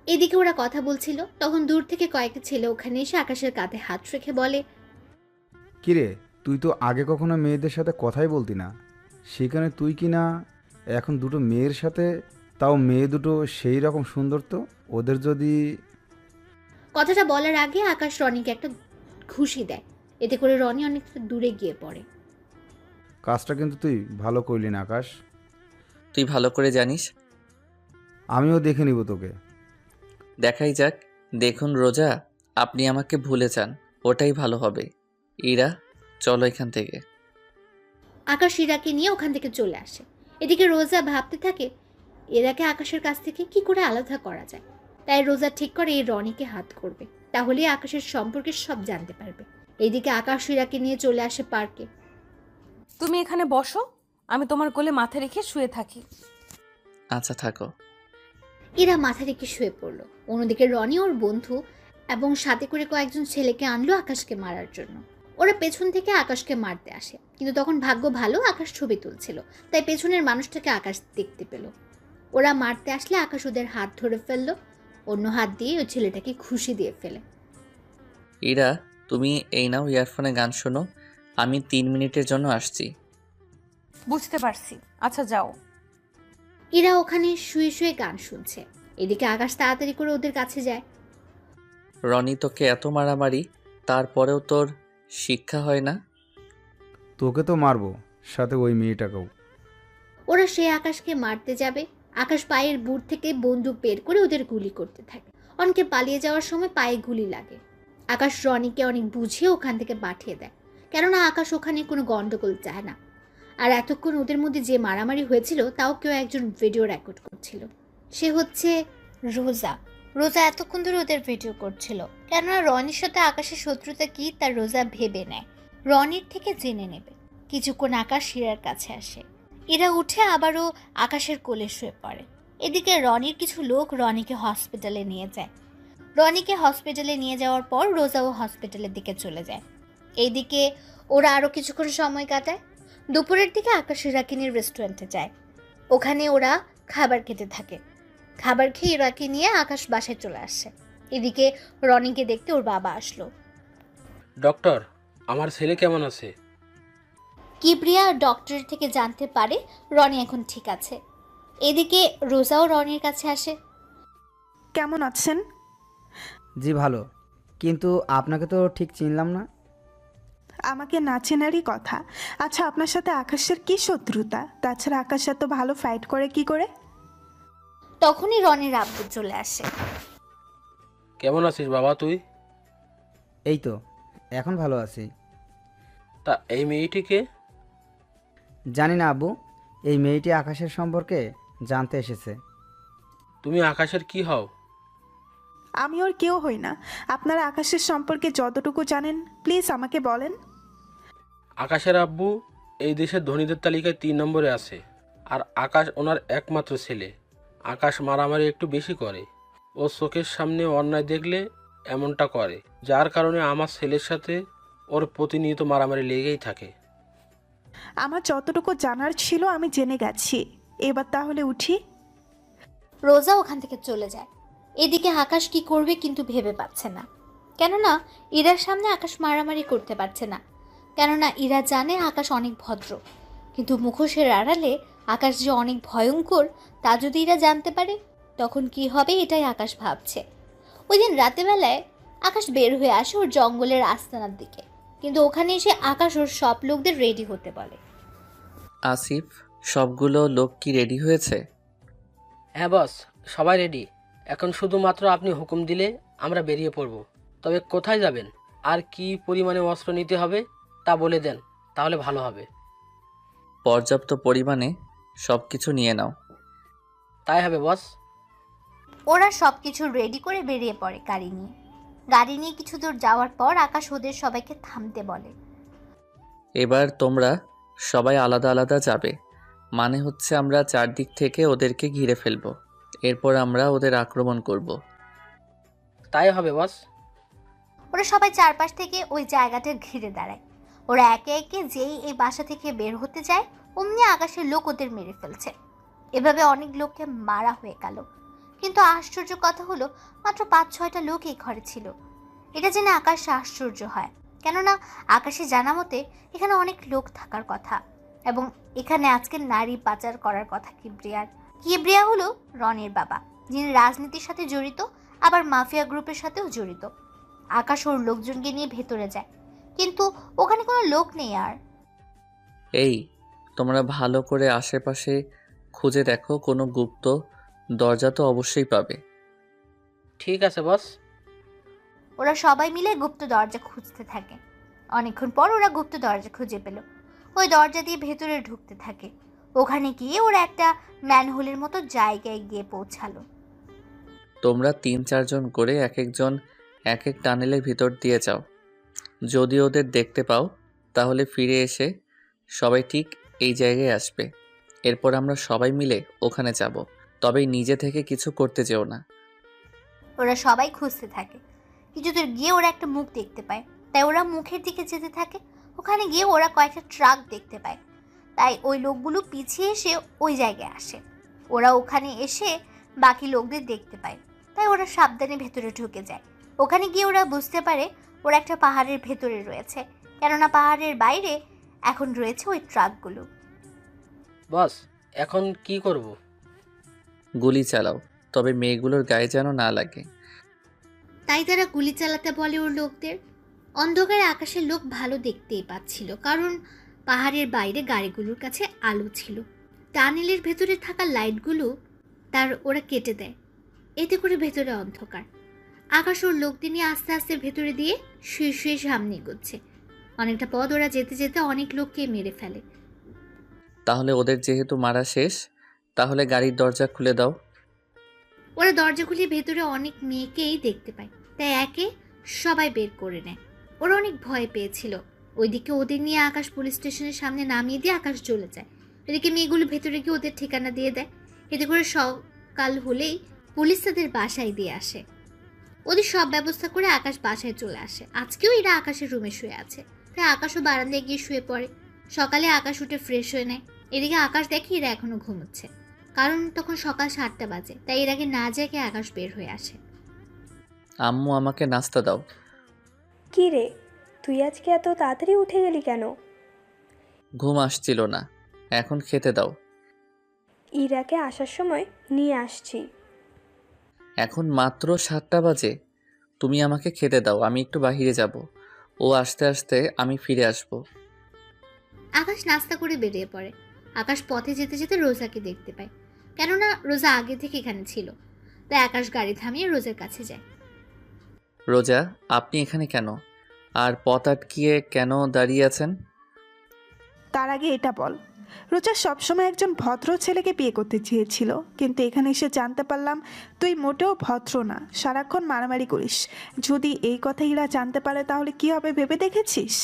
এদিকে ওরা কথা বলছিল, তখন দূর থেকে কয়েকটা ছেলে ওখানে এসে আকাশের কাঁধে হাত রেখে বলে, কিরে, তুই তো আগে কখনো মেয়েদের সাথে কথাই বলতি না, সেখানে তুই কি না এখন দুটো মেয়ের সাথে, তাও মেয়ে দুটো সেই রকম সুন্দর, তো ওদের যদি... কথাটা বলার আগে আকাশ রনিকে একটা ঘুষি দেয়। এতে করে রনি অনেকটা দূরে গিয়ে পড়ে। কাজটা কিন্তু তুই ভালো করলি না আকাশ। তুই ভালো করে জানিস। আমিও দেখে নিব তোকে। দেখাই যাক। দেখুন রোজা, আপনি আমাকে ভুলে যান, ওটাই ভালো হবে। ইরা, চলো এখান থেকে। আকাশ ইরাকে নিয়ে ওখান থেকে চলে আসে। এদিকে রোজা ভাবতে থাকে এরাকে আকাশের কাছ থেকে কি করে আলাদা করা যায়। তাই রোজা ঠিক করে এই রনিকে হাত করবে, তাহলে আকাশের সম্পর্কে সব জানতে পারবে। এইদিকে আকাশ ইরাকে নিয়ে চলে আসে পার্কে। তুমি এখানে বসো, আমি তোমার কোলে মাথা রেখে শুয়ে থাকি। আচ্ছা থাকো। ইরা মাথা রেখে শুয়ে পড়লো। অন্যদিকে রনি ওর বন্ধু এবং সাথে করে কয়েকজন ছেলেকে আনলো আকাশকে মারার জন্য। ওরা পেছন থেকে আকাশকে মারতে আসে, কিন্তু তখন ভাগ্য ভালো আকাশ ছবি তুলছিল, তাই পেছনের মানুষটাকে আকাশ দেখতে পেল। ওরা মারতে আসলে আকাশ ওদের হাত ধরে ফেললো, অন্য হাত দিয়ে ওই ছেলেটাকে খুশি দিয়ে ফেলে। ইরা, তুমি এই নাও ইয়ারফোনে গান শোনো, আমি 3 মিনিটের জন্য আসছি। বুঝতে পারছি, আচ্ছা যাও। ইরা ওখানে শুয়ে শুয়ে গান শুনছে। এদিকে আকাশ তাড়াতাড়ি করে ওদের কাছে যায়। রনি, তোকে এত মারামারি, তারপরেও তোর শিক্ষা হয় না? তোকে তো মারবো, সাথে ওই মেয়েটাকেও। ওরা সে আকাশকে মারতে যাবে, আকাশ পায়ের বুট থেকে বন্দুক বের করে ওদের গুলি করতে থাকে। অনেকে পালিয়ে যাওয়ার সময় পায়ে গুলি লাগে। আকাশ রনিকে অনেক বুঝিয়ে ওখান থেকে পাঠিয়ে দেয়, কেননা আকাশ ওখানে কোনো গন্ডগোল চায় না। আর এতক্ষণ ওদের মধ্যে যে মারামারি হয়েছিল তাও কেউ একজন ভিডিও রেকর্ড করছিল। সে হচ্ছে রোজা। রোজা এতক্ষণ ধরে ওদের ভিডিও করছিল, কেননা রনির সাথে আকাশের শত্রুতা কি তা রোজা ভেবে নেয়, রনির থেকে জেনে নেবে। কিছুক্ষণ আকাশ ইরার কাছে আসে। ইরা উঠে আবারও আকাশের কোলে শুয়ে পড়ে। এদিকে রনির কিছু লোক রনিকে হসপিটালে নিয়ে যায়। রনিকে হসপিটালে নিয়ে যাওয়ার পর রোজাও হসপিটালের দিকে চলে যায়। এইদিকে ওরা আরও কিছুক্ষণ সময় কাটায়। দুপুরের দিকে আকাশ ইরাকে নিয়ে রেস্টুরেন্টে যায়। ওখানে ওরা খাবার খেতে থাকে। খাবার খেয়ে ইরাকে নিয়ে আকাশ বাসায় চলে আসে। এদিকে রনিকে দেখতে ওর বাবা আসলো। ডক্টর, আমার ছেলে কেমন আছে? কিবরিয়া ডক্টরের থেকে জানতে পারে রনি এখন ঠিক আছে। এদিকে রোজাও রনির কাছে আসে। কেমন আছেন? জি ভালো, কিন্তু আপনাকে তো ঠিক চিনলাম না। আমাকে না চেনারই কথা। আচ্ছা, আপনার সাথে আকাশের কি শত্রুতা? তাছাড়া আকাশ এত ভালো ফাইট করে কি করে? তখনই রনির আব্বু চলে আসে। কেমন আছিস বাবা তুই? এই তো এখন ভালো আছি। তা এই মেয়েটিকে? জানি না আব্বু, এই মেয়েটি আকাশের সম্পর্কে জানতে এসেছে। তুমি আকাশের কি হও? আমি ওর কেউ হই না। আপনারা আকাশের সম্পর্কে যতটুকু জানেন প্লিজ আমাকে বলেন। আকাশের আব্বু এই দেশের ধনীদের তালিকায় 3 নম্বরে আছে, আর আকাশ ওনার একমাত্র ছেলে। আকাশ মারামারি একটু বেশি করে, ও চোখের সামনে অন্যায় দেখলে এমনটা করে, যার কারণে আমার ছেলের সাথে ওর প্রতিনিয়ত মারামারি লেগেই থাকে। আমার যতটুকু জানার ছিল আমি জেনে গেছি, এবার তাহলে উঠি। রোজা ওখান থেকে চলে যায়। এদিকে আকাশ কি করবে কিন্তু ভেবে পাচ্ছে না, কেননা ইরার সামনে আকাশ মারামারি করতে পারছে না, কেননা ইরা জানে আকাশ অনেক ভদ্র। কিন্তু মুখোশের আড়ালে আকাশ যে অনেক ভয়ঙ্কর তা যদি ইরা জানতে পারে তখন কি হবে, এটাই আকাশ ভাবছে। ওই দিন রাতেবেলায় আকাশ বের হয়ে আসে ওর জঙ্গলের আস্তানার দিকে, কিন্তু ওখানে এসে আকাশ ওর সব লোকদের রেডি হতে বলে। আসিফ, সবগুলো লোক কি রেডি হয়েছে? হ্যাঁ বস, সবাই রেডি। এখন শুধুমাত্র আপনি হুকুম দিলে আমরা বেরিয়ে পড়ব। তবে কোথায় যাবেন আর কি পরিমাণে অস্ত্র নিতে হবে তা বলে দেন, তাহলে ভালো হবে। পর্যাপ্ত পরিমাণে সব কিছু নিয়ে নাও। তাই হবে বস। ওরা সব কিছু রেডি করে বেরিয়ে পড়ে গাড়ি নিয়ে। গাড়ি নিয়ে কিছু দূর যাওয়ার পর আকাশ ওদের সবাইকে থামতে বলে। এবার তোমরা সবাই আলাদা আলাদা যাবে, মানে হচ্ছে আমরা চারদিক থেকে ওদেরকে ঘিরে ফেলবো, এরপর আমরা ওদের আক্রমণ করব। তাই হবে বস। ওরা সবাই চারপাশ থেকে ওই জায়গাটা ঘিরে দাঁড়ায়। ওরা একে একে যেই এই বাসা থেকে বের হতে যায় অমনি আকাশের লোক ওদের মেরে ফেলছে। এভাবে অনেক লোককে মারা হয়ে গেল, কিন্তু আশ্চর্য কথা হলো মাত্র 5-6টা লোক এই ঘরে ছিল। এটা জেনে আকাশ আশ্চর্য হয়, কেননা আকাশে জানা মতে এখানে অনেক লোক থাকার কথা এবং এখানে আজকে নারী পাচার করার কথা কিবরিয়ার। কিবরিয়া হলো রনের বাবা, যিনি রাজনীতির সাথে জড়িত, আবার মাফিয়া গ্রুপের সাথেও জড়িত। আকাশ ওর লোকজনকে নিয়ে ভেতরে যায়, কিন্তু ওখানে কোনো লোক নেই। আর এই তোমরা ভালো করে আশেপাশে খুঁজে দেখো, কোনো গুপ্ত দরজা তো অবশ্যই পাবে। ঠিক আছে বস। ওরা সবাই মিলে গুপ্ত দরজা খুঁজতে থাকে। অনেকক্ষণ পর ওরা গুপ্ত দরজা খুঁজে পেল। ওই দরজা দিয়ে ভেতরে ঢুকতে থাকে। ওখানে গিয়ে ওরা একটা ম্যানহোলের মতো জায়গায় গিয়ে পৌঁছালো। তোমরা 3-4 জন করে এক একজন এক এক টানেলের ভিতর দিয়ে যাও। যদি ওদের দেখতে পাও তাহলে ফিরে এসে সবাই ঠিক এই জায়গায় আসবে, এরপর আমরা সবাই মিলে ওখানে যাব। তবে নিজে থেকে কিছু করতে যেও না। ওরা সবাই খুঁজতে থাকে। কিছু দূর গিয়ে ওরা একটা মুখ দেখতে পায়, তাই ওরা মুখের দিকে যেতে থাকে। ওখানে গিয়ে ওরা কয়েকটা ট্রাক দেখতে পায়, তাই ওই লোকগুলো পিছিয়ে এসে ওই জায়গায় আসে। ওরা ওখানে এসে বাকি লোকদের দেখতে পায়, তাই ওরা সাবধানে ভেতরে ঢুকে যায়। ওখানে গিয়ে ওরা বুঝতে পারে ওরা একটা পাহাড়ের ভেতরে রয়েছে, কেননা পাহাড়ের বাইরে এখন রয়েছে ওই ট্রাকগুলো। বস এখন কি করব? গুলি চালাও, তবে মেয়েগুলোর গায়ে যেন না লাগে। তাই তারা গুলি চালাতে বলে ওর লোকদের। অন্ধকারে আকাশের লোক ভালো দেখতেই পাচ্ছিল, কারণ পাহাড়ের বাইরে গাড়িগুলোর কাছে আলো ছিল। টানেলের ভেতরে থাকা লাইটগুলো তার ওরা কেটে দেয়, এতে করে ভেতরে অন্ধকার। আকাশ ওর লোকদের নিয়ে আস্তে আস্তে ভেতরে দিয়ে শুয়ে শুয়ে সামনে এগোচ্ছে। অনেকটা পথ ওরা যেতে যেতে অনেক লোককে মেরে ফেলে। তাহলে ওদের যেহেতু মারা শেষ, তাহলে গাড়ির দরজা খুলে দাও। ওরা দরজা খুলে ভেতরে অনেক মেয়েকেই দেখতে পায়, তাই একে সবাই বের করে নেয়। ওরা অনেক ভয় পেয়েছিল। ওইদিকে ওদের নিয়ে আকাশ পুলিশ স্টেশনের সামনে নামিয়ে দিয়ে আকাশ চলে যায়। এদিকে মেয়েগুলো ভেতরে গিয়ে ওদের ঠিকানা দিয়ে দেয়। এতে করে সকাল হলেই পুলিশ তাদের বাসায় দিয়ে আসে। ওদের সব ব্যবস্থা করে আকাশ বাসায় চলে আসে। আজকেও এরা আকাশের রুমে শুয়ে আছে, তাই আকাশও বারান্দায় গিয়ে শুয়ে পড়ে। সকালে আকাশ উঠে ফ্রেশ হয়ে নেয়। এদিকে আকাশ দেখে এরা এখনো ঘুমোচ্ছে, কারণ তখন সকাল 7টা বাজে, তাই এর আগে না জেগে আকাশ বের হয়ে আসে। আম্মু আমাকে নাস্তা দাও। কি রে, তুই আজকে এত তাড়াতাড়ি উঠে গেলি কেন? ঘুম আসছিল না, এখন খেতে দাও। ইরাকে আসার সময় নিয়ে আসছি। এখন মাত্র 7টা বাজে, তুমি আমাকে খেতে দাও, আমি একটু বাইরে যাব। ও আস্তে আস্তে আমি ফিরে আসব। আকাশ নাস্তা করে বেরিয়ে পড়ে। আকাশ পথে যেতে যেতে রোজাকে দেখতে পায়, কেননা রোজা আগে থেকে এখানে ছিল। তাই আকাশ গাড়ি থামিয়ে রোজার কাছে যায়। রোজা, আপনি এখানে কেন? আর পথ আটকিয়ে কেন দাঁড়িয়ে আছেন? তার আগে এটা বল, রোজা সবসময় একজন ভদ্র ছেলেকে বিয়ে করতে চেয়েছিল, কিন্তু এখানে এসে জানতে পারলাম তুই মোটেও ভদ্র না, সারাক্ষণ মারামারি করিস। যদি এই কথা ইরা জানতে পারে তাহলে কি হবে ভেবে দেখেছিস?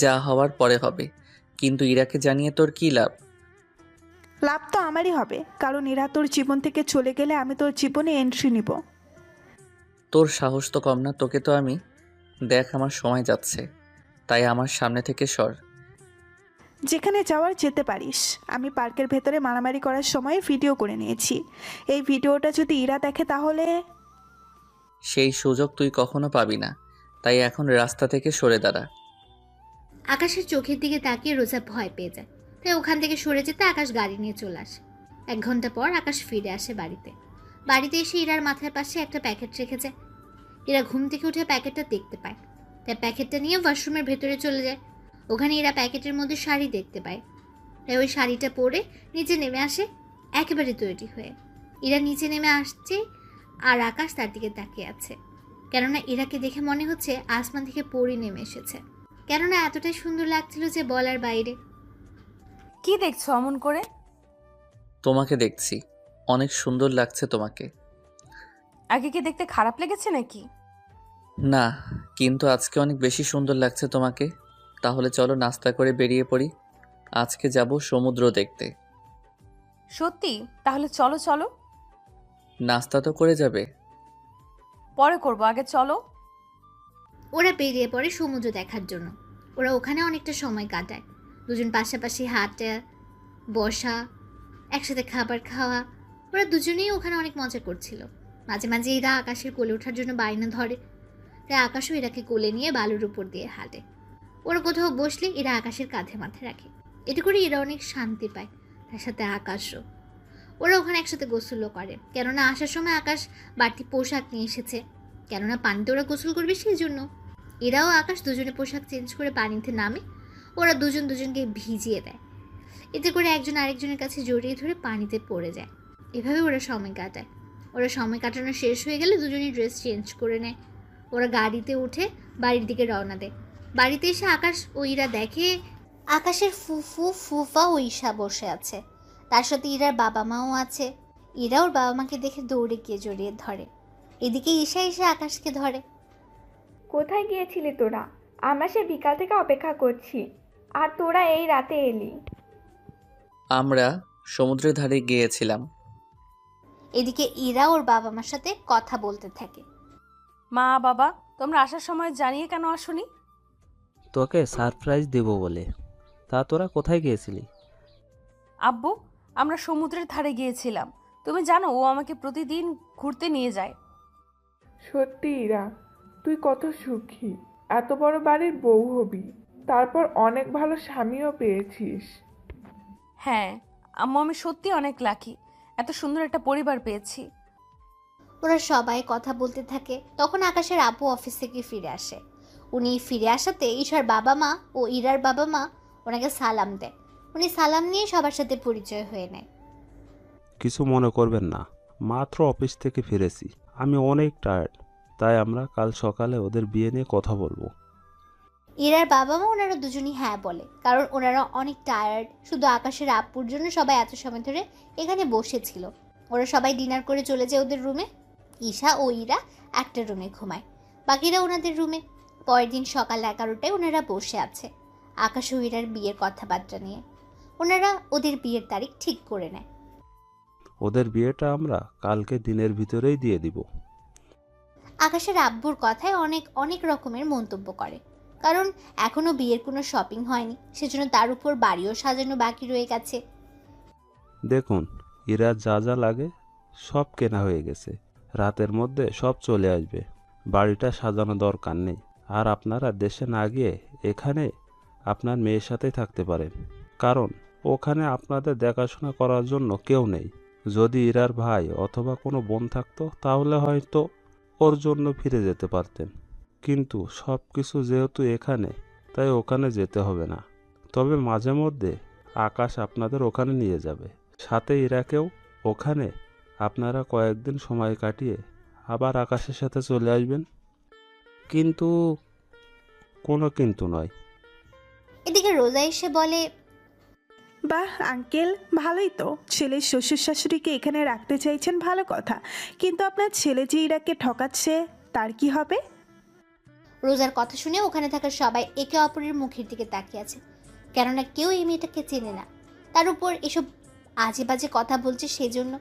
যা হওয়ার পরে হবে, কিন্তু ইরাকে জানিয়ে তোর কি লাভ? লাভ তো আমারই হবে, কারণ ইরা তোর জীবন থেকে চলে গেলে আমি তোর জীবনে এন্ট্রি নিব। তোর সাহস তো কম না, তোকে তো আমি দেখ, আমার সময় যাচ্ছে, তাই আমার সামনে থেকে সর। যেখানে যাওয়ার যেতে পারিস। আমি পার্কের ভেতরে মারামারি করার সময় ভিডিও করে নিয়েছি। এই ভিডিওটা যদি ইরা দেখে তাহলে সেই সুযোগ তুই কখনো পাবি না, তাই এখন রাস্তা থেকে সরে দাঁড়া। আকাশের চোখের দিকে তাকিয়ে রোজা ভয় পেয়ে যায়, তাই ওখান থেকে সরে যেতে আকাশ গাড়ি নিয়ে চলে আসে। 1 ঘন্টা পর আকাশ ফিরে আসে বাড়িতে। বাড়িতে এসে ইরার মাথার পাশে একটা প্যাকেট রেখে যায়। ইরা ঘুম থেকে উঠে প্যাকেটটা দেখতে পায়, তাই প্যাকেটটা নিয়ে ওয়াশরুমের ভেতরে চলে যায়। ওখানে ইরা প্যাকেটের মধ্যে শাড়ি দেখতে পায়, তাই ওই শাড়িটা পরে নিচে নেমে আসে একেবারে তৈরি হয়ে। ইরা নিচে নেমে আসছে আর আকাশ তার দিকে তাকিয়ে আছে, কেননা ইরাকে দেখে মনে হচ্ছে আসমান থেকে পরি নেমে এসেছে। কেননা এতটাই সুন্দর লাগছিল যে বলার বাইরে। কি দেখছো অমন করে? তোমাকে দেখছি, অনেক সুন্দর লাগছে তোমাকে। আগে কি দেখতে খারাপ লেগেছে নাকি? না, কিন্তু আজকে অনেক বেশি সুন্দর লাগছে তোমাকে। তাহলে চলো নাস্তা করে বেরিয়ে পড়ি। আজকে যাব সমুদ্র দেখতে। সত্যি? তাহলে চলো চলো। নাস্তা তো করে যাবে? পরে করবো, আগে চলো। ওরা বেরিয়ে পড়ে সমুদ্র দেখার জন্য। ওরা ওখানে অনেকটা সময় কাটায়, দুজন পাশাপাশি হাঁটা, বসা, একসাথে খাবার খাওয়া। ওরা দুজনেই ওখানে অনেক মজা করছিল। মাঝে মাঝে এরা আকাশের কোলে ওঠার জন্য বায়না ধরে, তাই আকাশও এরাকে কোলে নিয়ে বালুর উপর দিয়ে হাঁটে। ওরা কোথাও বসলে এরা আকাশের কাঁধে মাথা রাখে। এতে করে এরা অনেক শান্তি পায়, তার সাথে আকাশও। ওরা ওখানে একসাথে গোসলও করে, কেননা আসার সময় আকাশ বাড়তি পোশাক নিয়ে এসেছে, কেননা পানিতে ওরা গোসল করবে সেই জন্য। এরাও আকাশ দুজনে পোশাক চেঞ্জ করে পানিতে নামে। ওরা দুজন দুজনকে ভিজিয়ে দেয়, এতে করে একজন আরেকজনের কাছে জড়িয়ে ধরে পানিতে পড়ে যায়। এভাবে ওরা সময় কাটায়। ওরা সময় কাটানো শেষ হয়ে গেলে দুজনেই ড্রেস চেঞ্জ করে নেয়। ওরা গাড়িতে উঠে বাড়ির দিকে রওনা দেয়। বাড়িতে এসে আকাশ ও ইরা দেখে আকাশের ফুফু ফুফা ও ঈশা বসে আছে, তার সাথে ইরার বাবা মাও আছে। ইরা ওর বাবা মাকে দেখে দৌড়ে গিয়ে জড়িয়ে ধরে। এদিকে ঈশা এসে আকাশকে ধরে। কোথায় গিয়েছিলি তোরা? আমরা সে বিকাল থেকে অপেক্ষা করছি, আর তোরা এই রাতে এলি। আমরা সমুদ্রের ধারে গিয়েছিলাম। এদিকে ইরা ওর বাবা মার সাথে কথা বলতে থাকে। মা বাবা, তোমরা আসার সময় জানিয়ে কেন আসোনি? তোকে সারপ্রাইজ দেব বলে। তা তোরা কোথায় গিয়েছিলি? আব্বু, আমরা সমুদ্রের ধারে গিয়েছিলাম। তুমি জানো ও আমাকে প্রতিদিন ঘুরতে নিয়ে যায়। সত্যি ইরা, তুই কত সুখী। এত বড় বাড়ির বউ হবি, তারপর অনেক ভালো স্বামীও পেয়েছিস। হ্যাঁ আম্মু, আমি সত্যি অনেক লাকি, এত সুন্দর একটা পরিবার পেয়েছি। ওরা সবাই কথা বলতে থাকে। তখন আকাশের আপু অফিস থেকে ফিরে আসে। উনি ফিরে আসাতে ঈশার বাবা মা ও ইরার বাবা মা ওনাকে সালাম দেয়। উনি সালাম নিয়ে সবার সাথে পরিচয় হয়ে নেয়। কিছু মনে করবেন না, মাত্র অফিস থেকে ফিরেছি, আমি অনেক টায়ার্ড, তাই আমরা কাল সকালে ওদের বিয়ে নিয়ে কথা বলবো। ইরার বাবা মা ওনারা দুজনই হ্যাঁ বলে, কারণ ওনারা অনেক টায়ার্ড। শুধু আকাশের আপুর জন্য সবাই এত সময় ধরে এখানে বসেছিল। ওরা সবাই ডিনার করে চলে যায় ওদের রুমে। ঈশা ও ইরা একটা রুমে ঘুমায়, বাকিরা ওনাদের রুমে। পরের দিন সকাল 11টায় ওনারা বসে আছে আকাশ ও ইরার বিয়ের কথাবার্তা নিয়ে। ওনারা ওদের বিয়ের তারিখ ঠিক করে নেয়। ওদের বিয়েটা আমরা কালকে দিনের ভিতরেই দিয়ে দিব। আকাশের আব্বুর কথায় অনেক অনেক রকমের মন্তব্য করে, কারণ এখনো বিয়ের কোনো শপিং হয়নি, সেজন্য তার উপর বাড়িও সাজানো বাকি রয়ে গেছে। দেখুন, ইরা যা যা লাগে সব কেনা হয়ে গেছে, রাতের মধ্যে সব চলে আসবে। বাড়িটা সাজানো দরকার নেই। আর আপনারা দেশে না গিয়ে এখানে আপনার মেয়ের সাথেই থাকতে পারেন, কারণ ওখানে আপনাদের দেখাশোনা করার জন্য কেউ নেই। যদি ইরার ভাই অথবা কোনো বোন থাকতো তাহলে হয়তো ওর জন্য ফিরে যেতে পারতেন, কিন্তু সব কিছু যেহেতু এখানে, তাই ওখানে যেতে হবে না। তবে মাঝে মধ্যে আকাশ আপনাদের ওখানে নিয়ে যাবে, সাথে ইরাকেও। ওখানে আপনারা কয়েকদিন সময় কাটিয়ে আবার আকাশের সাথে চলে আসবেন। কিন্তু কোনো কিন্তু নয়। এদিকে রোজা এসে বলে, বাহ আঙ্কেল, ভালোই তো। ছেলের শ্বশুর শাশুড়িকে এখানে রাখতে চাইছেন, ভালো কথা। কিন্তু আপনার ছেলে যে ইরাকে ঠকাচ্ছে, তার কি হবে? রোজার কথা শুনে ওখানে থাকা সবাই একে অপরের মুখের দিকে তাকিয়ে আছে, কেননা কেউ এই মেয়েটাকে চেনে না। তার উপর এসব আজে বাজে কথা বলছে সেজন্য।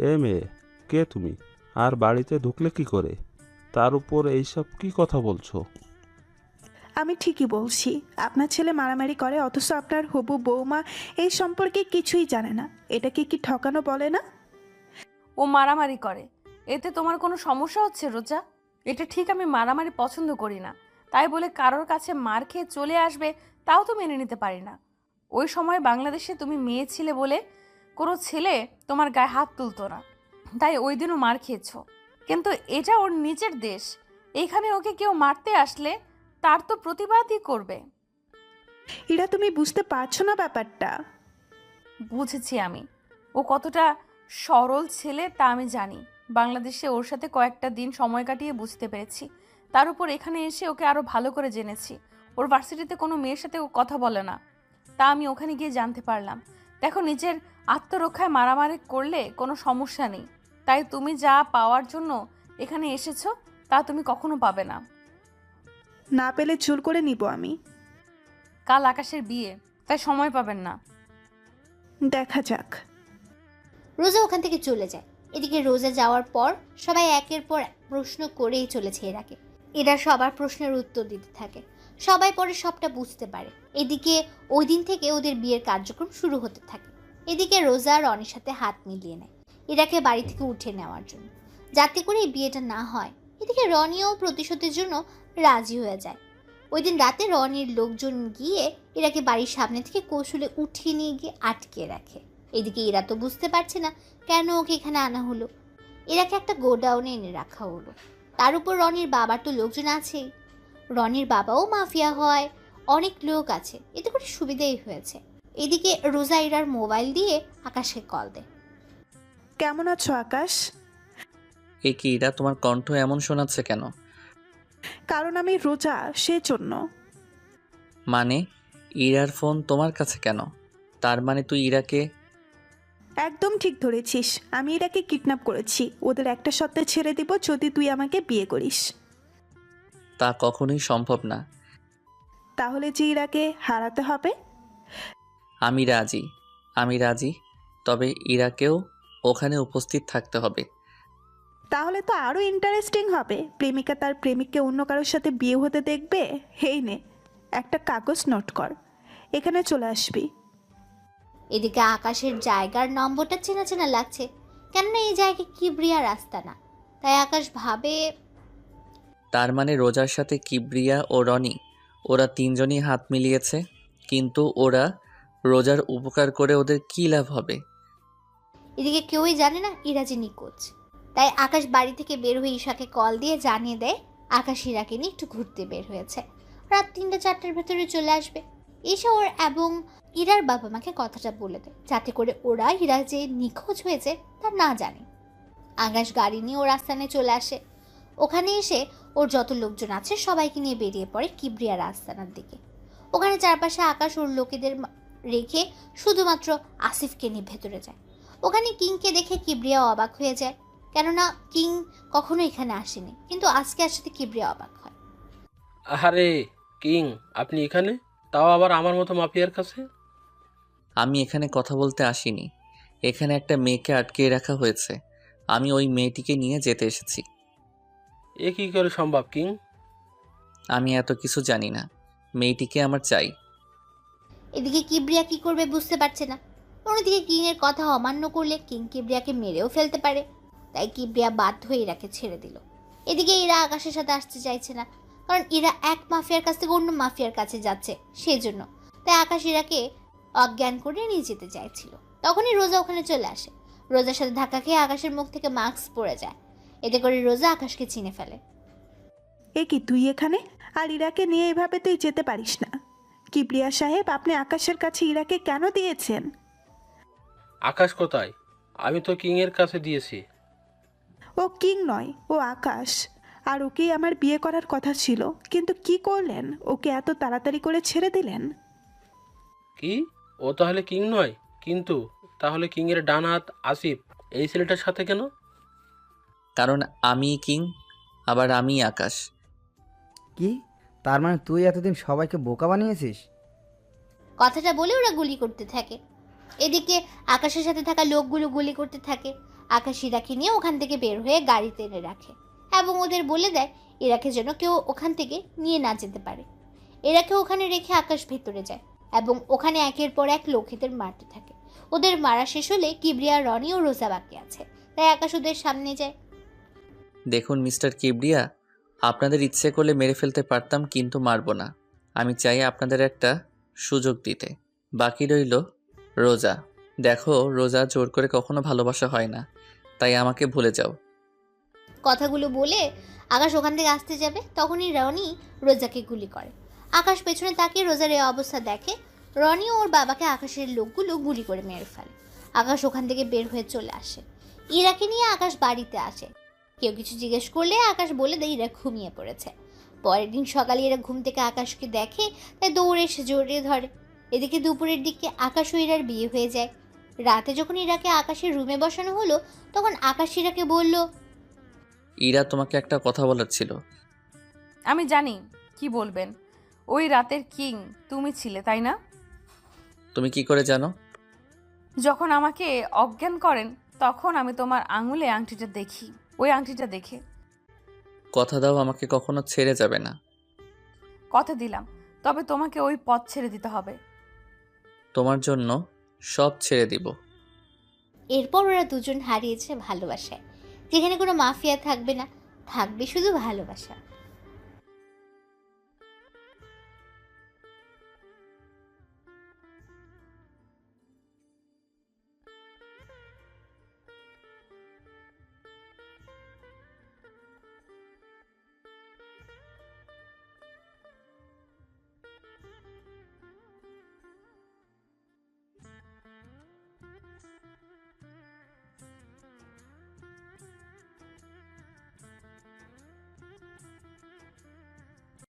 এ মেয়ে, কে তুমি? আর বাড়িতে ঢুকলে কি করে? তার উপর এইসব কি কথা বলছো? আমি ঠিকই বলছি। আপনার ছেলে মারামারি করে, অথচ আপনার হবু বৌমা এই সম্পর্কে কিছুই জানে না। এটাকে কি ঠকানো বলে না? ও মারামারি করে, এতে তোমার কোনো সমস্যা হচ্ছে রোজা? এটা ঠিক, আমি মারামারি পছন্দ করি না, তাই বলে কারোর কাছে মার খেয়ে চলে আসবে তাও তো মেনে নিতে পারি না। ওই সময় বাংলাদেশে তুমি মেয়ে ছিলে বলে কোনো ছেলে তোমার গায়ে হাত তুলতো না, তাই ওই দিনও মার খেয়েছো। কিন্তু এটা ওর নিজের দেশ, এখানে ওকে কেউ মারতে আসলে তার তো প্রতিবাদই করবে। এরা তুমি বুঝতে পারছো না ব্যাপারটা? বুঝেছি আমি, ও কতটা সরল ছেলে তা আমি জানি। বাংলাদেশে ওর সাথে কয়েকটা দিন সময় কাটিয়ে বুঝতে পেরেছি। তার উপর এখানে এসে ওকে আরও ভালো করে জেনেছি। ওর ভার্সিটিতে কোনো মেয়ের সাথে ও কথা বলে না, তা আমি ওখানে গিয়ে জানতে পারলাম। দেখো, নিজের আত্মরক্ষায় মারামারি করলে কোনো সমস্যা নেই, তাই তুমি যা পাওয়ার জন্য এখানে এসেছো তা তুমি কখনো পাবে না। না পেলে জোর করে নিব আমি। কাল আকাশের বিয়ে, তাই সময় পাবেন না। দেখা যাক। রোজা ওখান থেকে চলে যায়। এদিকে রোজা যাওয়ার পর সবাই একের পর এক প্রশ্ন করেই চলেছে এরাকে। এরা সবার প্রশ্নের উত্তর দিতে থাকে। সবাই পরে সবটা বুঝতে পারে। এদিকে ওই দিন থেকে ওদের বিয়ের কার্যক্রম শুরু হতে থাকে। এদিকে রোজা রনির সাথে হাত মিলিয়ে নেয় এরাকে বাড়ি থেকে উঠে নেওয়ার জন্য, যাতে করে এই বিয়েটা না হয়। এদিকে রনিও প্রতিশোধের জন্য রাজি হয়ে যায়। ওই দিন রাতে রনির লোকজন গিয়ে এরাকে বাড়ির সামনে থেকে কৌশলে উঠিয়ে নিয়ে গিয়ে আটকে রাখে। এদিকে এরা তো বুঝতে পারছে না কেন ওকে এখানে আনা হলো। এরাকে একটা গোডাউনে এনে রাখা হলো। তার উপর রনির বাবার তো লোকজন আছেই। রনির বাবাও মাফিয়া হয়, অনেক লোক আছে, এতে করে সুবিধাই হয়েছে। এদিকে রোজা ইরার মোবাইল দিয়ে আকাশকে কল দেয়। কেমন আছো আকাশ? এ কি ইরা, তোমার কণ্ঠ এমন শোনাচ্ছে কেন? কারণ আমি রোজা, সেজন্য। মানে ইরার ফোন তোমার কাছে কেন? তার মানে তুই ইরাকে... একদম ঠিক ধরেছিস, আমি এরাকে কিডন্যাপ করেছি। ওদের একটা সত্ত্বে ছেড়ে দিব যদি তুই আমাকে বিয়ে করিস। তা কখনোই সম্ভব না। তাহলে যে ইরাকে হারাতে হবে? আমি রাজি, তবে ইরাকেও ওখানে উপস্থিত থাকতে হবে। তাহলে তো আরো ইন্টারেস্টিং হবে। প্রেমিকা তার প্রেমিককে অন্য কারোর সাথে বিয়ে হতে দেখবে। হেই নে, একটা কাগজ নোট কর, এখানে চলে আসবি। এদিকে আকাশের জায়গার নম্বরটা চেনা চেনা লাগছে, কেননা এই জায়গায় কিবরিয়ার রাস্তা না। তাই আকাশ ভাবে, তার মানে রোজার সাথে কিবরিয়া ও রনি, ওরা তিনজনই হাত মিলিয়েছে। কিন্তু ওরা রোজার উপকার করে ওদের কী লাভ হবে? এদিকে কেউই জানে না ইরা যে নিখোঁজ। তাই আকাশ বাড়ি থেকে বের হয়ে ঈশাকে কল দিয়ে জানিয়ে দেয় আকাশ ইরাকে নিয়ে একটু ঘুরতে বের হয়েছে, রাত ৩টা-৪টার ভেতরে চলে আসবে। ঈশা ওর এবং ইরার বাবা মাকে কথাটা বলে দেয়, যাতে করে ওরা ইরা যে নিখোঁজ হয়েছে তা না জানে। আকাশ গাড়ি নিয়ে ওর আস্তানে চলে আসে। ওখানে এসে ওর যত লোকজন আছে সবাইকে নিয়ে বেরিয়ে পড়ে কিবরিয়ার আস্তানার দিকে। ওখানে চারপাশে আকাশ ওর লোকেদের রেখে শুধুমাত্র আসিফকে নিয়ে ভেতরে যায়। ওখানে কিংকে দেখে কিবরিয়া অবাক হয়ে যায়, কেননা কিং কখনো এখানে আসেনি, কিন্তু আজকে আসতে কিবরিয়া অবাক হয়। আরে কিং, আপনি এখানে, তাও আবার আমার মতো মাফিয়ার কাছে? আমি এখানে কথা বলতে আসিনি, এখানে একটা মেয়েকে আটকে রাখা হয়েছে, আমি ওই মেয়েটিকে নিয়ে যেতে এসেছি। এ কি করে সম্ভব কিং? আমি এত কিছু জানি না, মেয়েটিকে আমার চাই। এদিকে কিবরিয়া কি করবে বুঝতে পারছে না। অন্যদিকে কিং এর কথা অমান্য করলে কিং কিবরিয়াকে মেরেও ফেলতে পারে। তাই কিবরিয়া বাধ্য হয়ে ইরাকে ছেড়ে দিল। এদিকে ইরা আকাশের সাথে আসতে চাইছে না, কারণ ইরা এক মাফিয়ার কাছ থেকে অন্য মাফিয়ার কাছে যাচ্ছে, সেজন্য। তাই আকাশ ইরাকে অজ্ঞান করে নিয়ে যেতে চাইছিল। তখনই রোজা ওখানে চলে আসে। রোজার সাথে ধাক্কা খেয়ে আকাশের মুখ থেকে মাস্ক পড়ে যায়। এতে করে রোজা আকাশকে চিনে ফেলে। এ কি, তুই এখানে? আর ইরাকে নিয়ে এভাবে তুই যেতে পারিস না। কিবরিয়া সাহেব, আপনি আকাশের কাছে ইরাকে কেন দিয়েছেন? আকাশ কোথায়? আমি তো কিং এর কাছে দিয়েছি। ও কিং নয়, ও আকাশ। আর ওকেই আমার বিয়ে করার কথা ছিল, কিন্তু কি করলেন? ওকে এত তাড়াতাড়ি করে ছেড়ে দিলেন। কি, ও তাহলে কিং নয়? কিন্তু তাহলে কিং এর ডান হাত আসিফ এই ছেলেটার সাথে কেন? কারণ আমি কিং, আবার আমি আকাশ। কি, তার মানে তুই এতদিন সবাইকে বোকা বানিয়েছিস? কথাটা বলে ওরা গুলি করতে থাকে। এদিকে আকাশের সাথে থাকা লোকগুলো গুলি করতে থাকে। আকাশ ইরাকে নিয়ে ওখান থেকে বের হয়ে গাড়িতে এনে রাখে এবং ওদের বলে দেয় ইরাকে যেন কেউ ওখান থেকে নিয়ে না যেতে পারে। এরাকে ওখানে রেখে আকাশ ভেতরে যায় এবং ওখানে একের পর এক লোকেদের মারতে থাকে। ওদের মারা শেষ হলে কিবরিয়া, রনি ও রোজা বাকি আছে, তাই আকাশ ওদের সামনে যায়। দেখুন মিস্টার কিবরিয়া, আপনাদের ইচ্ছে করলে মেরে ফেলতে পারতাম, কিন্তু মারবো না। আমি চাই আপনাদের একটা সুযোগ দিতে। বাকি রইল রোজা। দেখো রোজা, জোর করে কখনো ভালোবাসা হয় না, তাই আমাকে ভুলে যাও। কথাগুলো বলে আকাশ ওখান থেকে আসতে যাবে, তখনই রনি রোজাকে গুলি করে। আকাশ পেছনে তাকিয়ে রোজার এই অবস্থা দেখে। রনি ওর বাবাকে আকাশের লোকগুলো গুলি করে মেরে ফেলে। আকাশ ওখান থেকে বের হয়ে চলে আসে। ইরাকে নিয়ে আকাশ বাড়িতে আসে। কেউ কিছু জিজ্ঞেস করলে আকাশ বলে দেয় ইরা ঘুমিয়ে পড়েছে। পরের দিন সকালে এরা ঘুম থেকে আকাশকে দেখে, তাই দৌড়ে এসে জড়িয়ে ধরে। এদিকে দুপুরের দিকে আকাশ ও ইরার বিয়ে হয়ে যায়। রাতে যখন ইরাকে আকাশের রুমে বসানো হলো, তখন আকাশ ইরাকে বলল, ইরা, তোমাকে একটা কথা বলার ছিল। আমি জানি কি বলবেন। ওই রাতের কিং তুমি ছিলে, তাই না? তুমি কি করে জানো? যখন আমাকে অজ্ঞান করেন তখন আমি তোমার আঙুলে আংটিটা দেখি। ওই আংটিটা দেখে কথা দাও আমাকে কখনো ছেড়ে যাবে না। কথা দিলাম, তবে তোমাকে ওই পথ ছেড়ে দিতে হবে। তোমার জন্য সব ছেড়ে দিব। এরপর ওরা দুজন হারিয়েছে ভালোবাসায়, যেখানে কোনো মাফিয়া থাকবে না, থাকবে শুধু ভালোবাসা।